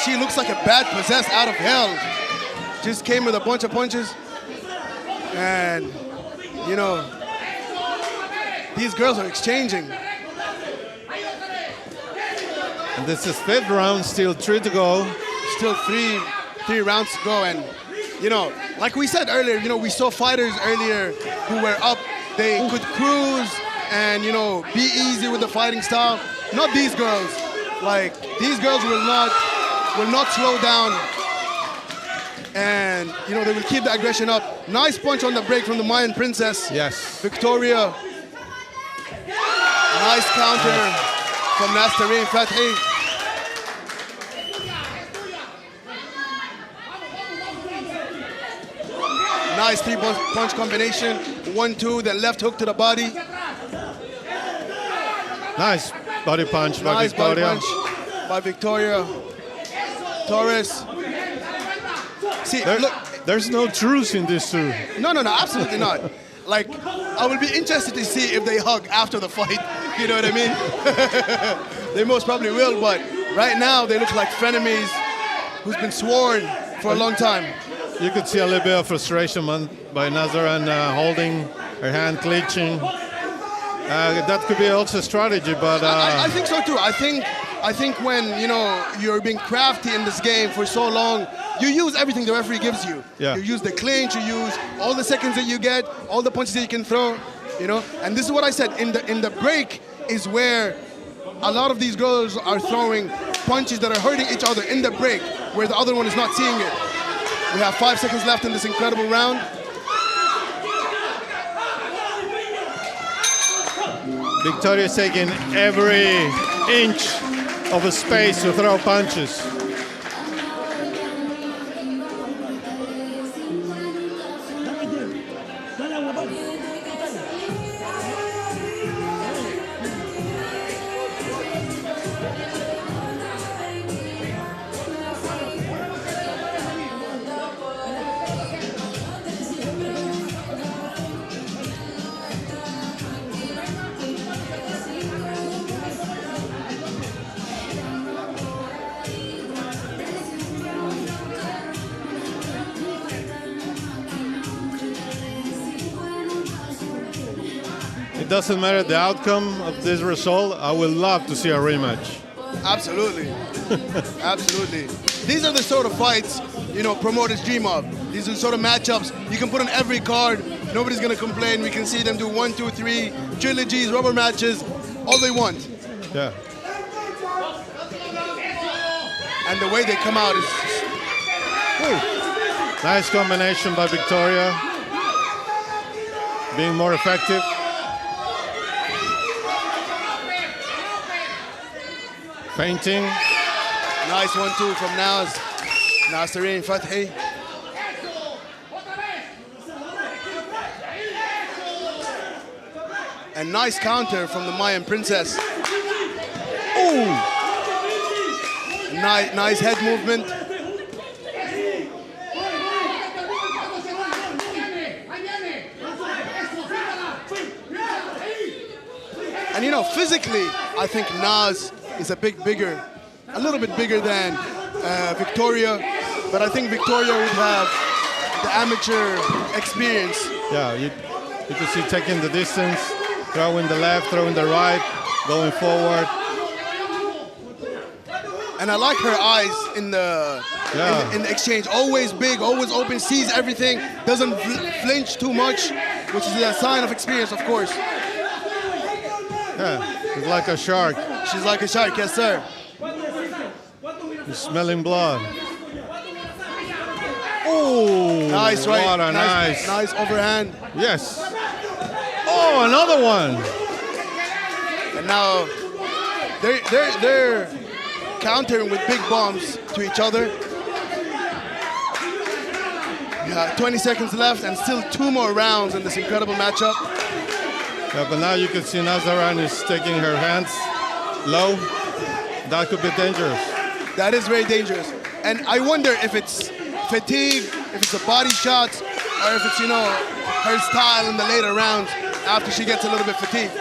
she looks like a bat possessed out of hell. Just came with a bunch of punches. And, you know, these girls are exchanging. And this is 5th round, still 3 to go. Still three rounds to go. And, you know, like we said earlier, you know, we saw fighters earlier who were up. They could cruise and, you know, be easy with the fighting style. Not these girls. Like, these girls will not slow down. And, you know, they will keep the aggression up. Nice punch on the break from the Mayan princess. Yes. Victoria. Nice counter from Nazaran Fathi. Nice three-punch combination. 1-2, then left hook to the body. Nice body punch by Nice body Victoria. punch by Victoria. Torres. See, look. There's no truce in this two. No, absolutely not. Like, I will be interested to see if they hug after the fight. You know what I mean? They most probably will, but right now they look like frenemies who's been sworn for a long time. You could see a little bit of frustration by Nazaran holding her hand, clenching. That could be also a strategy, but I think so too. I think when, you know, you're being crafty in this game for so long, you use everything the referee gives you. Yeah. You use the clinch, you use all the seconds that you get, all the punches that you can throw, you know. And this is what I said, in the break is where a lot of these girls are throwing punches that are hurting each other in the break, where the other one is not seeing it. We have 5 seconds left in this incredible round. Victoria's taking every inch of a space to throw punches. It doesn't matter the outcome of this result. I would love to see a rematch. Absolutely. Absolutely. These are the sort of fights, you know, promoters dream of. These are the sort of matchups you can put on every card. Nobody's going to complain. We can see them do 1, 2, 3, trilogies, rubber matches, all they want. Yeah. And the way they come out is... Ooh. Nice combination by Victoria. Being more effective. Feinting. Nice 1-2 from Nazaran Fathi. And nice counter from the Mayan princess. Ooh! Nice head movement. And you know, physically, I think Naz is a little bit bigger than Victoria, but I think Victoria would have the amateur experience. Yeah, you can see taking the distance, throwing the left, throwing the right, going forward. And I like her eyes in the in the exchange. Always big, always open, sees everything, doesn't flinch too much, which is a sign of experience, of course. Yeah, she's like a shark. She's like a shark, yes, sir. You're smelling blood. Oh, Nice, right? What a Nice overhand. Yes. Oh, another one. And now they're countering with big bombs to each other. Yeah, 20 seconds left and still 2 more rounds in this incredible matchup. Yeah, but now you can see Nazaran is taking her hands low. That could be dangerous. That is very dangerous. And I wonder if it's fatigue, if it's a body shot, or if it's, you know, her style in the later rounds after she gets a little bit fatigued.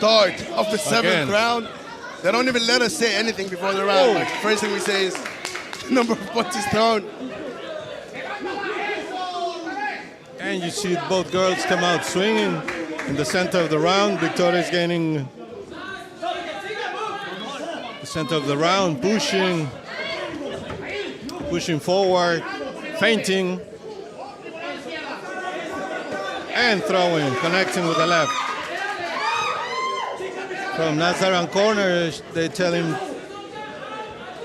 Start of the 7th round. They don't even let us say anything before the round. Like, first thing we say is number of punches thrown. And you see both girls come out swinging in the center of the round. Victoria is gaining the center of the round, pushing forward, feinting, and throwing, connecting with the left. From Nazaran corner, they tell him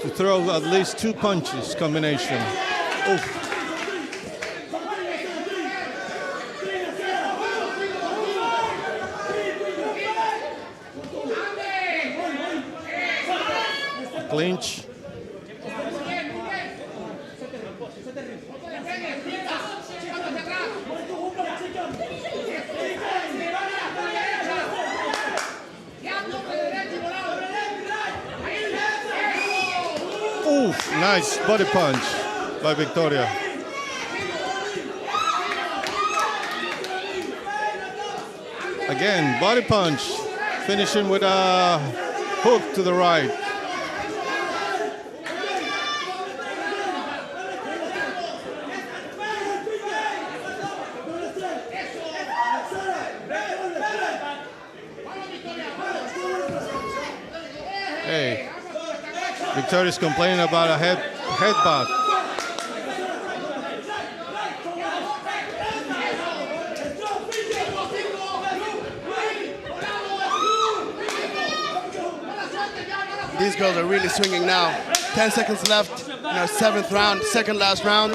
to throw at least 2 punches combination. Oof. Clinch. Oof, nice body punch by Victoria. Again, body punch, finishing with a hook to the right. Hey, Victoria's complaining about a headbutt. These girls are really swinging now. 10 seconds left in our 7th round, second last round.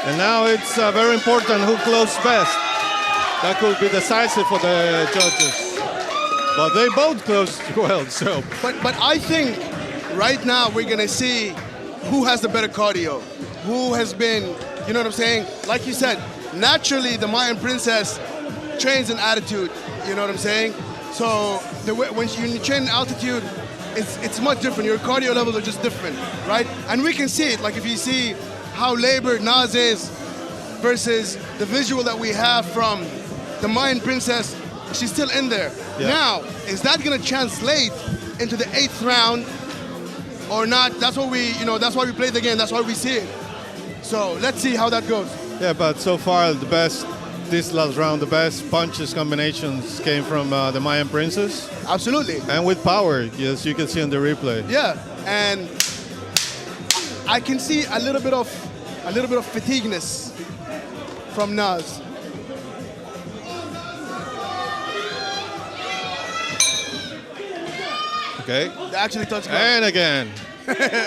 And now it's very important who closes best. That could be decisive for the judges. But they both closed well, so. But I think right now we're gonna see who has the better cardio, who has been, you know what I'm saying? Like you said, naturally the Mayan princess trains in attitude, you know what I'm saying? So when you train in altitude, it's much different. Your cardio levels are just different, right? And we can see it, like if you see how labored Naz is versus the visual that we have from the Mayan princess, she's still in there. Yeah. Now, is that gonna translate into the 8th round or not? That's what we, that's why we play the game, that's why we see it. So let's see how that goes. Yeah, but so far this last round, the best punches combinations came from the Mayan Princess. Absolutely. And with power, yes, you can see on the replay. Yeah, and I can see a little bit of fatigueness from Naz. Okay. They actually touch ground. And again.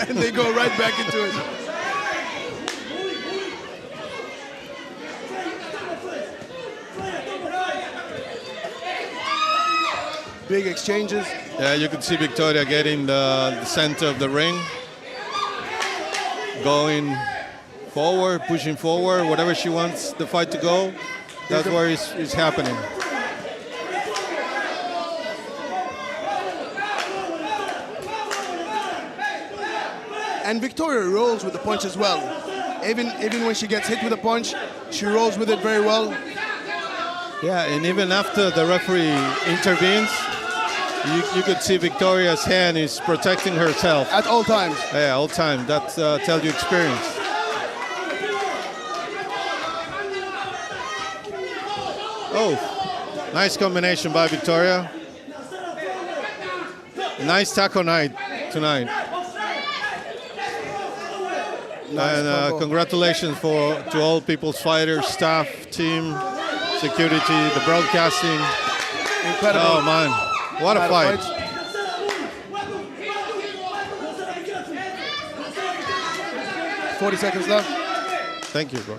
And they go right back into it. Big exchanges. Yeah, you can see Victoria getting the center of the ring. Going forward, pushing forward, whatever she wants the fight to go, that's where it's happening. And Victoria rolls with the punch as well. Even when she gets hit with a punch, she rolls with it very well. Yeah, and even after the referee intervenes, you could see Victoria's hand is protecting herself. At all times. Yeah, all time. That tells you experience. Oh, nice combination by Victoria. Nice taco night tonight. And congratulations to all People's Fighters, staff, team, security, the broadcasting. Incredible. Oh man, what a fight. 40 seconds left. Thank you, bro.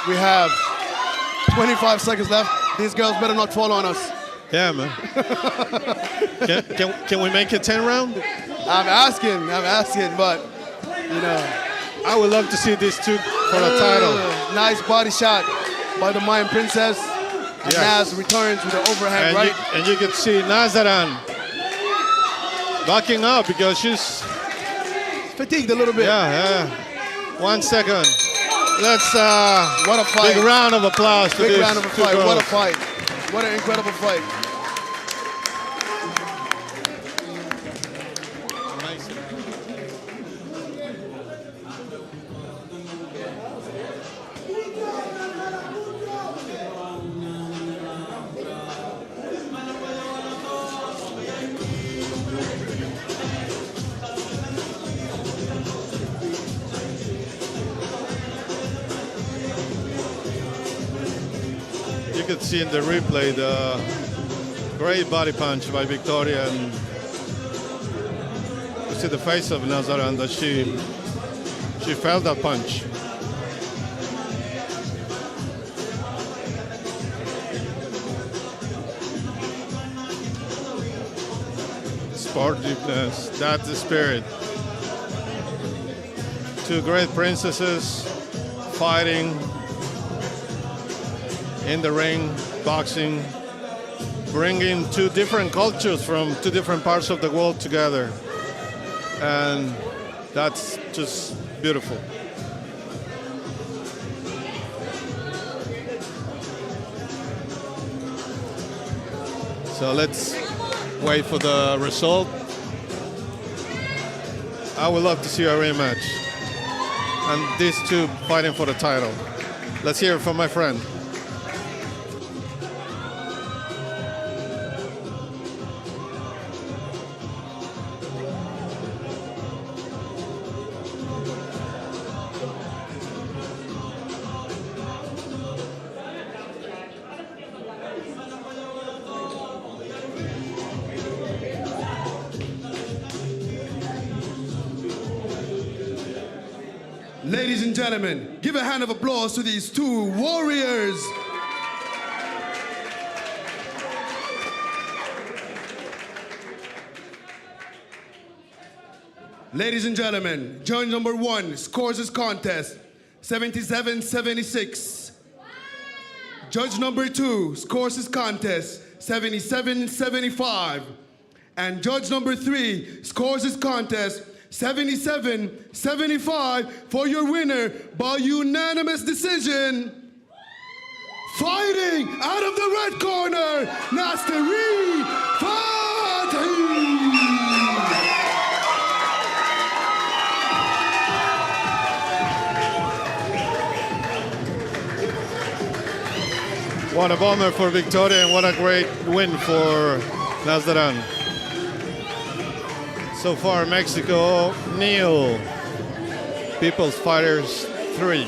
We have 25 seconds left. These girls better not fall on us. Yeah, man. can we make it 10 round? I'm asking, but you know. I would love to see these two for the title. Nice body shot by the Mayan Princess. And Yes. Naz returns with the overhand right. And you can see Nazaran backing up because she's Fatigued a little bit. yeah. 1 second. Let's What a fight. big round of applause to Big these round of two a fight. girls. What a fight. What an incredible fight. You could see in the replay the great body punch by Victoria, and you see the face of Nazaran that she felt that punch. Sportiveness, that's the spirit. Two great princesses fighting in the ring, boxing, bringing two different cultures from two different parts of the world together. And that's just beautiful. So let's wait for the result. I would love to see a rematch. And these two fighting for the title. Let's hear it from my friend. Ladies and gentlemen, give a hand of applause to these two warriors. Ladies and gentlemen, judge number 1 scores his contest 77-76. Judge number 2 scores his contest 77-75. And judge number 3 scores his contest 77-75 for your winner by unanimous decision, Fighting out of the red corner, Nazaran Fathi. What a bomber for Victoria and what a great win for Nazaran. So far, Mexico, 0. People's Fighters, 3.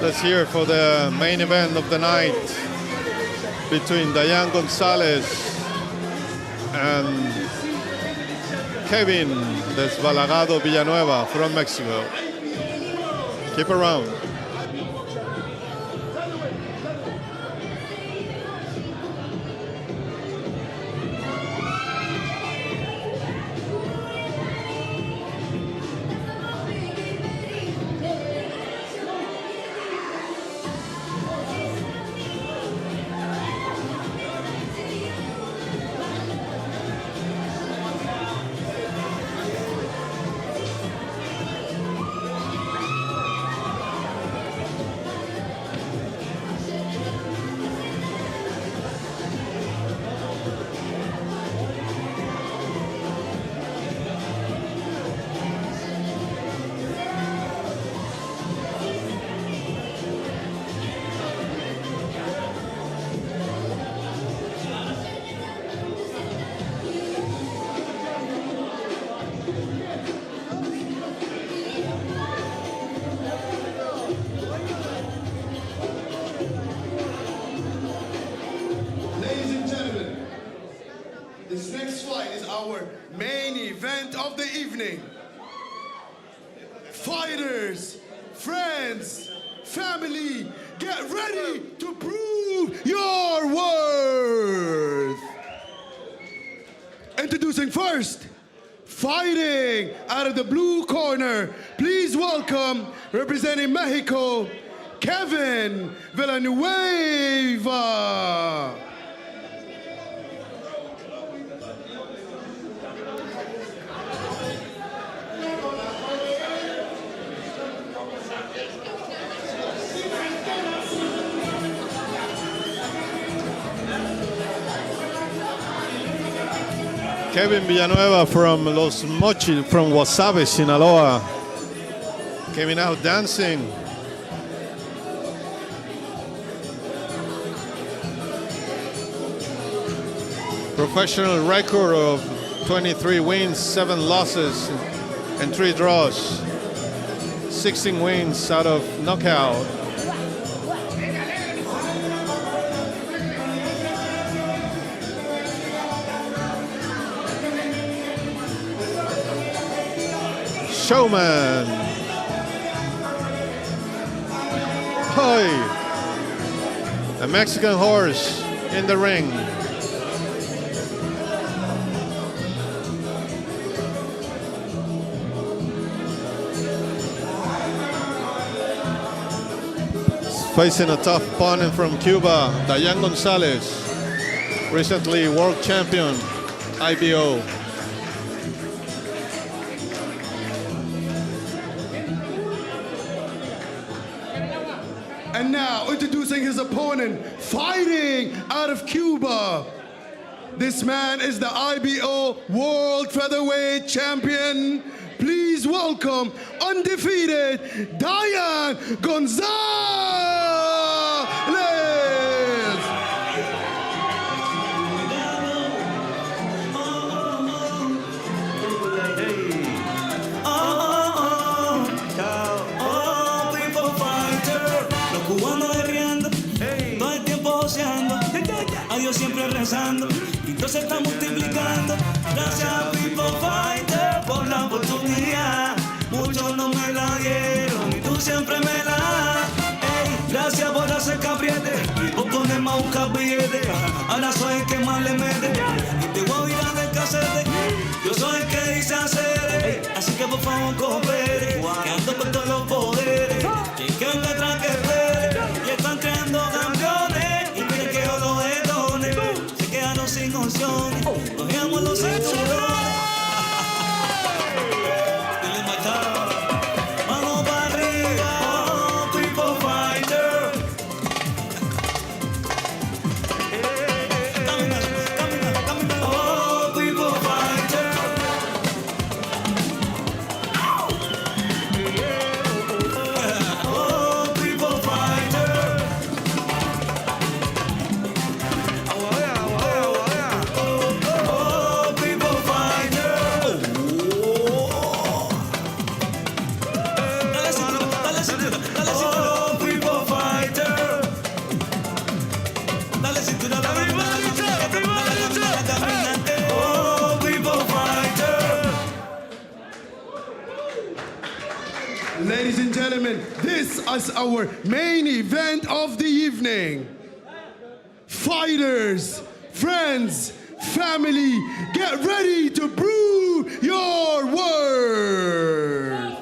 Let's hear for the main event of the night between Dian Gonzalez and Kevin Desbalagado Villanueva from Mexico. Keep around. This next fight is our main event of the evening. Fighters, friends, family, get ready to prove your worth. Introducing first, fighting out of the blue corner, please welcome, representing Mexico, Kevin Villanueva. Kevin Villanueva from Los Mochis, from Wasabe, Sinaloa, coming out dancing. Professional record of 23 wins, 7 losses, and 3 draws. 16 wins out of knockout. Showman. Hoy. A Mexican horse in the ring. Facing a tough opponent from Cuba, Dian Gonzalez, recently world champion, IBO. And now, introducing his opponent, fighting out of Cuba. This man is the IBO World Featherweight Champion. Please welcome, undefeated, Dian Gonzalez. A Dios siempre rezando, y Dios se está multiplicando. Gracias, People Fighter, por la oportunidad. Muchos no me la dieron y tú siempre me la das. Ey, gracias por hacer que apriete y por ponerme a buscar billetes. Ahora soy el que más le mete y te voy a virar del casete. Yo soy el que dice hacer, ey, así que por favor coopere, que ando con todos los poderes. Chequen detrás que espere y están creando campeones. Y miren que emociones, cogíamos los cinturones. Dile matado, mano para arriba, oh, people fighter. Camina, camina, camina, oh, people fighter. Oh, people fighter. Oh, people fighter. Dale cintura, dale cintura, dale cintura. Oh, people fighter. Dale cintura, dale caminante. Oh, people fighter. Ladies and gentlemen, this is our main event of the evening. Fighters, friends, family, get ready to brew your word.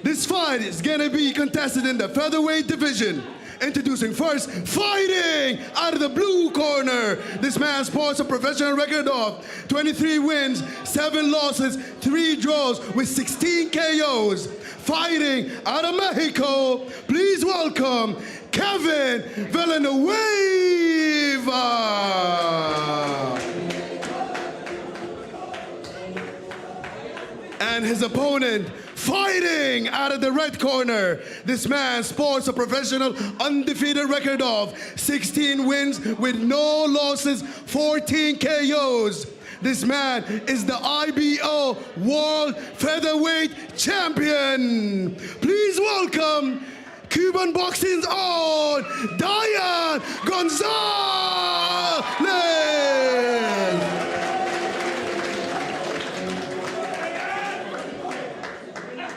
This fight is gonna be contested in the featherweight division. Introducing first, fighting out of the blue corner. This man sports a professional record of 23 wins, 7 losses, 3 draws with 16 KOs. Fighting out of Mexico, please welcome Kevin Villanueva. And his opponent, fighting out of the red corner. This man sports a professional undefeated record of 16 wins with no losses, 14 KOs. This man is the IBO World Featherweight Champion. Please welcome Cuban Boxing's own Dian Gonzalez.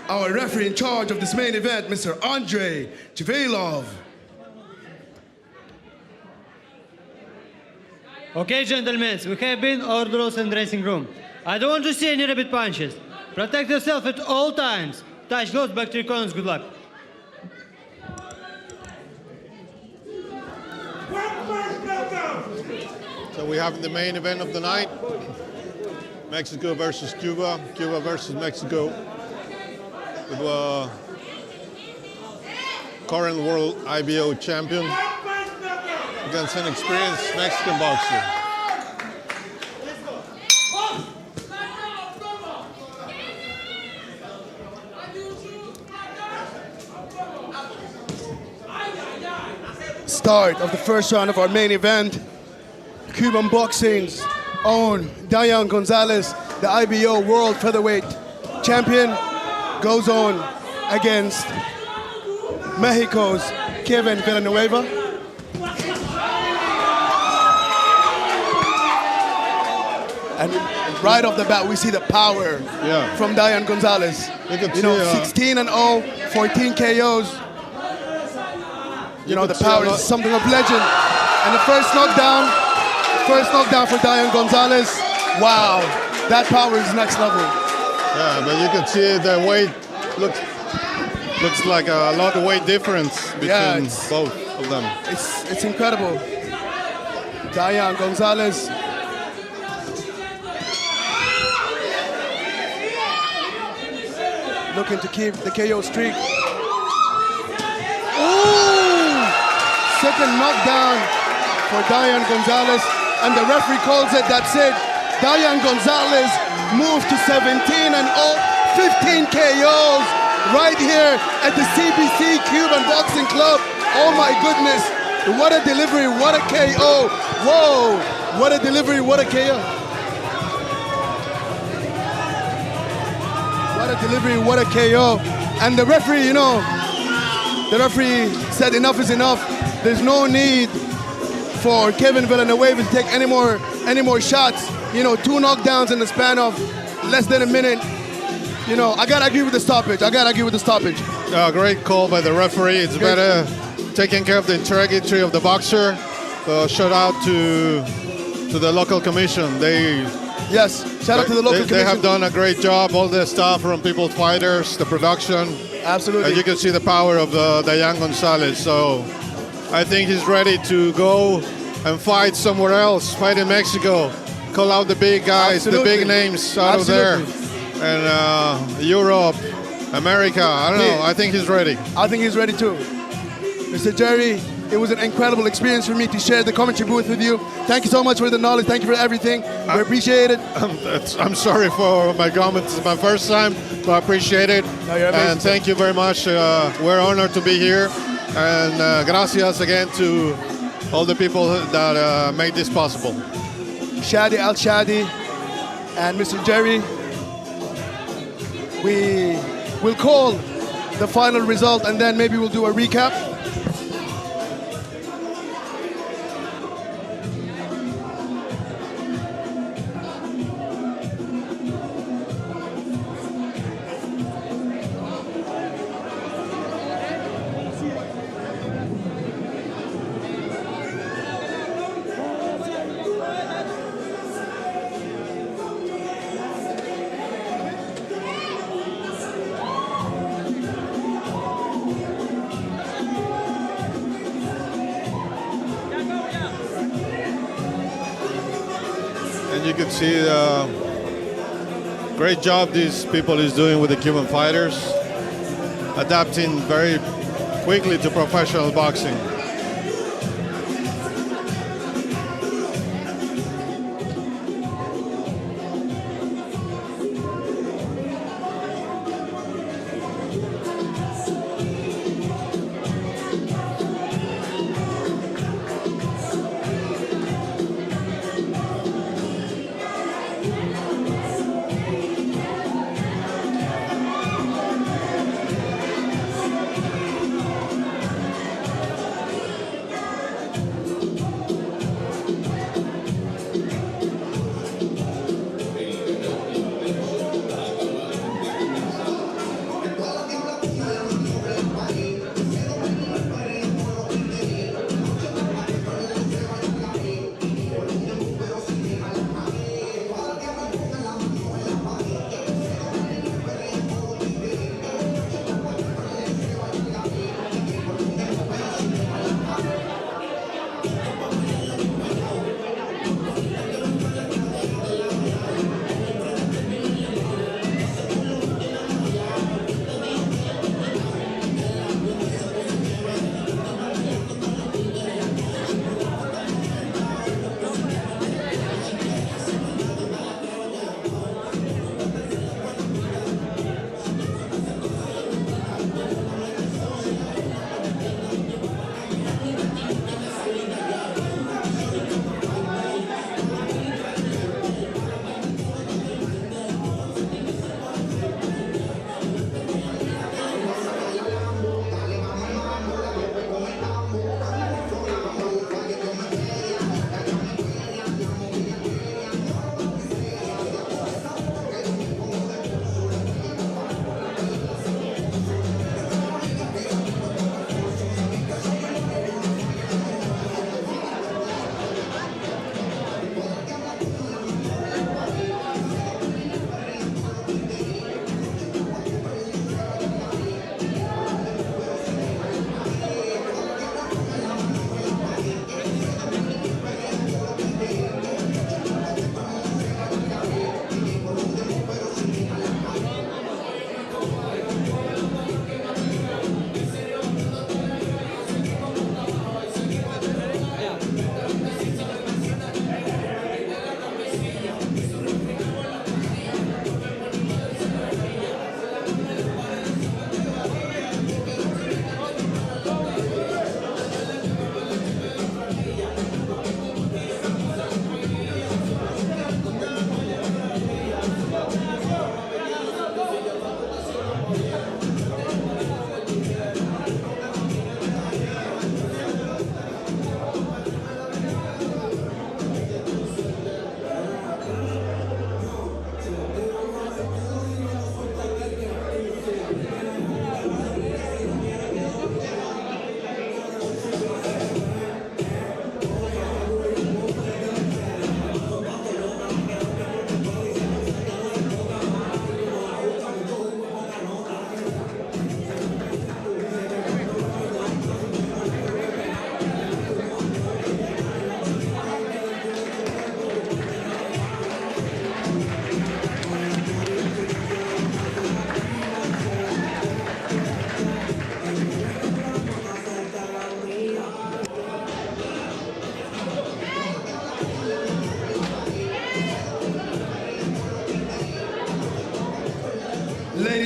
Our referee in charge of this main event, Mr. Andrei Chivailov. Okay, gentlemen, we have been ordered in dressing room. I don't want to see any rabbit punches. Protect yourself at all times. Touch goes back to your corners. Good luck. So we have the main event of the night. Mexico versus Cuba, Cuba versus Mexico. With current world IBO champion against an experienced Mexican boxer. Start of the first round of our main event. Cuban Boxing's own Dian Gonzalez, the IBO World Featherweight Champion, goes on against Mexico's Kevin Villanueva. And right off the bat, we see the power from Dian Gonzalez. You can You know, see, 16-0, 14 KOs. You know, the power is something of legend. And the first knockdown for Dian Gonzalez. Wow, that power is next level. Yeah, but you can see the weight looks like a lot of weight difference between both of them. It's incredible. Dian Gonzalez. Looking to keep the KO streak. Ooh! Second knockdown for Dian Gonzalez. And the referee calls it, that's it. Dian Gonzalez moved to 17-0, 15 KOs right here at the CBC Cuban Boxing Club. Oh my goodness, what a delivery, what a KO. Whoa, what a delivery, what a KO. What a delivery, what a KO. And the referee, you know, the referee said enough is enough. There's no need for Kevin Villanueva to take any more shots. You know, 2 knockdowns in the span of less than a minute. You know, I gotta agree with the stoppage. Great call by the referee. It's better taking care of the integrity of the boxer. Shout out to the local commission. Shout out to the local commission. They have done a great job. All the staff from People Fighters, the production. Absolutely. And you can see the power of Dian Gonzalez. So I think he's ready to go and fight somewhere else, fight in Mexico, call out the big guys, the big names out of there, and Europe, America. I don't know. I think he's ready. I think he's ready too. Mr. Jerry, it was an incredible experience for me to share the commentary booth with you. Thank you so much for the knowledge. Thank you for everything. We appreciate it. I'm sorry for my comments. It's my first time, but I appreciate it. No, you're amazing. And thank you very much. We're honored to be here. And gracias again to all the people that made this possible. Shadi Al Shadi and Mr. Jerry, we will call the final result and then maybe we'll do a recap. And you can see the great job these people is doing with the Cuban fighters, adapting very quickly to professional boxing.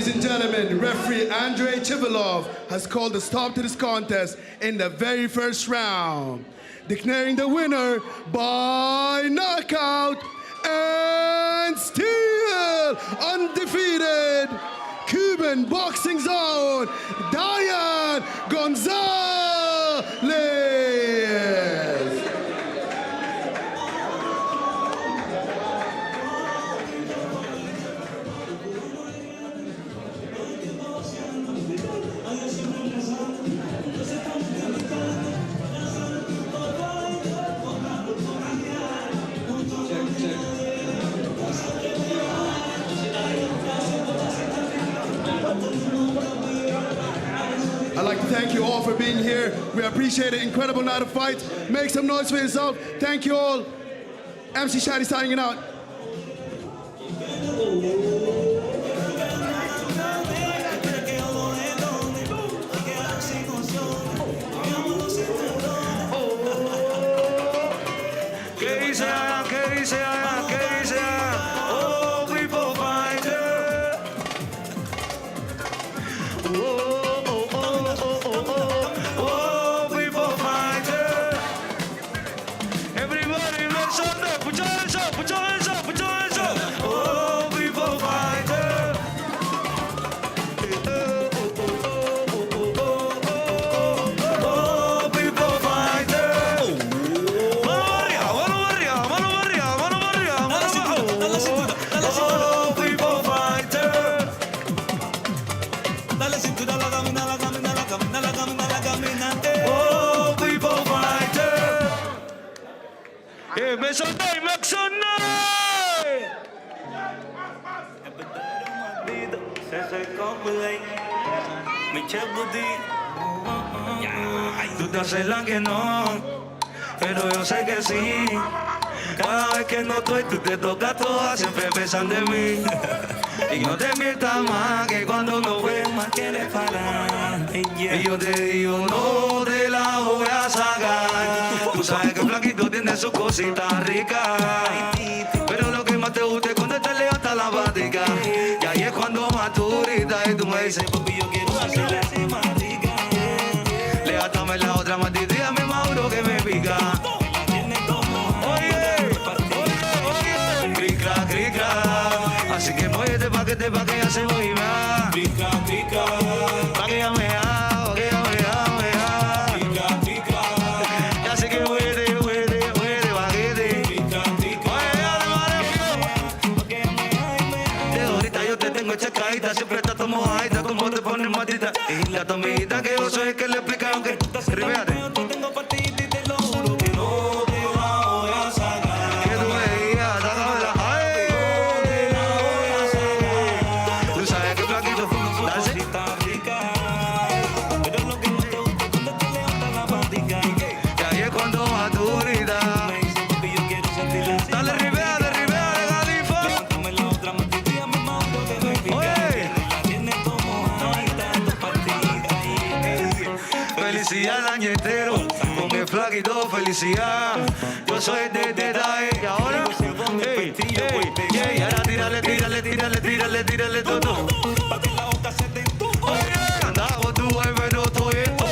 Ladies and gentlemen, referee Andrei Chivilov has called a stop to this contest in the very first round, declaring the winner by knockout and still undefeated Cuban Boxing Zone, Dian Gonzalez. I'd like to thank you all for being here. We appreciate it. Incredible night of fights. Make some noise for yourself. Thank you all. MC Shadi signing out. Tú te haces la que no, pero yo sé que sí. Cada vez que no estoy, tú te tocas todas, siempre besan de mí. Y no te mientas más, que cuando no ves más quieres parar. Y yo te digo, no te la voy a sacar. Tú sabes que el flaquito tiene su cosita rica, pero lo que más te gusta es cuando te levantas la patica. Y ahí es cuando más tú gritas y tú me dices, papi, yo quiero hacerla así más rica. Levántame la otra matita, me mauro que me pica. Así que muévete pa' que ya se mueva. Pica, pica. Pa' que ya me haga, que ya me haga. Pica, pica. Así que muévete, paquete. Pica, pica. De ahorita yo te tengo checadita, siempre estás tu mojadita, como te pones matita. Y la tomita que yo soy el que le explica, aunque rivéate. Yo tengo pa' ti y te lo juro que no te la voy a sacar. Que tú me digas, sácamela. Felicidad al añetero, con el flaquito felicidad. Yo soy de detalle y ahora, ahora tírale todo. Pa' que la boca se te oye, anda con tu wife, pero estoy en todo.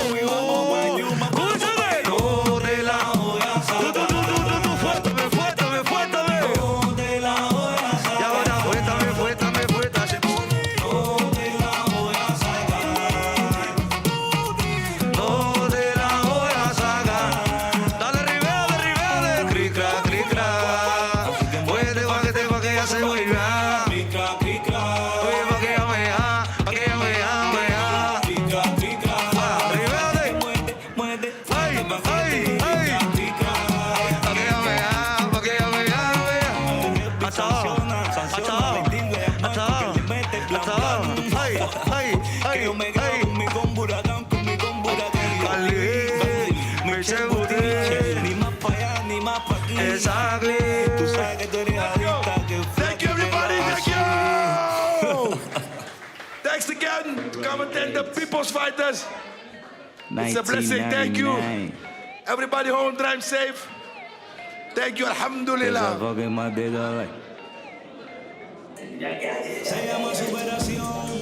No te la voy a sacar. Tú, fuértame. No te la voy a sacar. Y ahora fuértame. No te la voy a sacar. No te la voy a sacar. Dale, rivele, cric, crack. Muévete pa' que ya se vuelva. Cric, crack. Oye, pa' que ya me da. Cric, crack. Rivele. Muévete. Ay. Pa' que ya me da. Hasta abajo. Ay. Me con buracán. Me eché booty. Ni más pa' allá, ni más pa' aquí. Exactly. Tú sabes que tú eres adicta. Thank you, everybody. Thank you. Thanks again. Come attend the People's Fighters. It's a blessing. Thank you. Everybody home, drive safe. Thank you. Alhamdulillah. Se llama superación.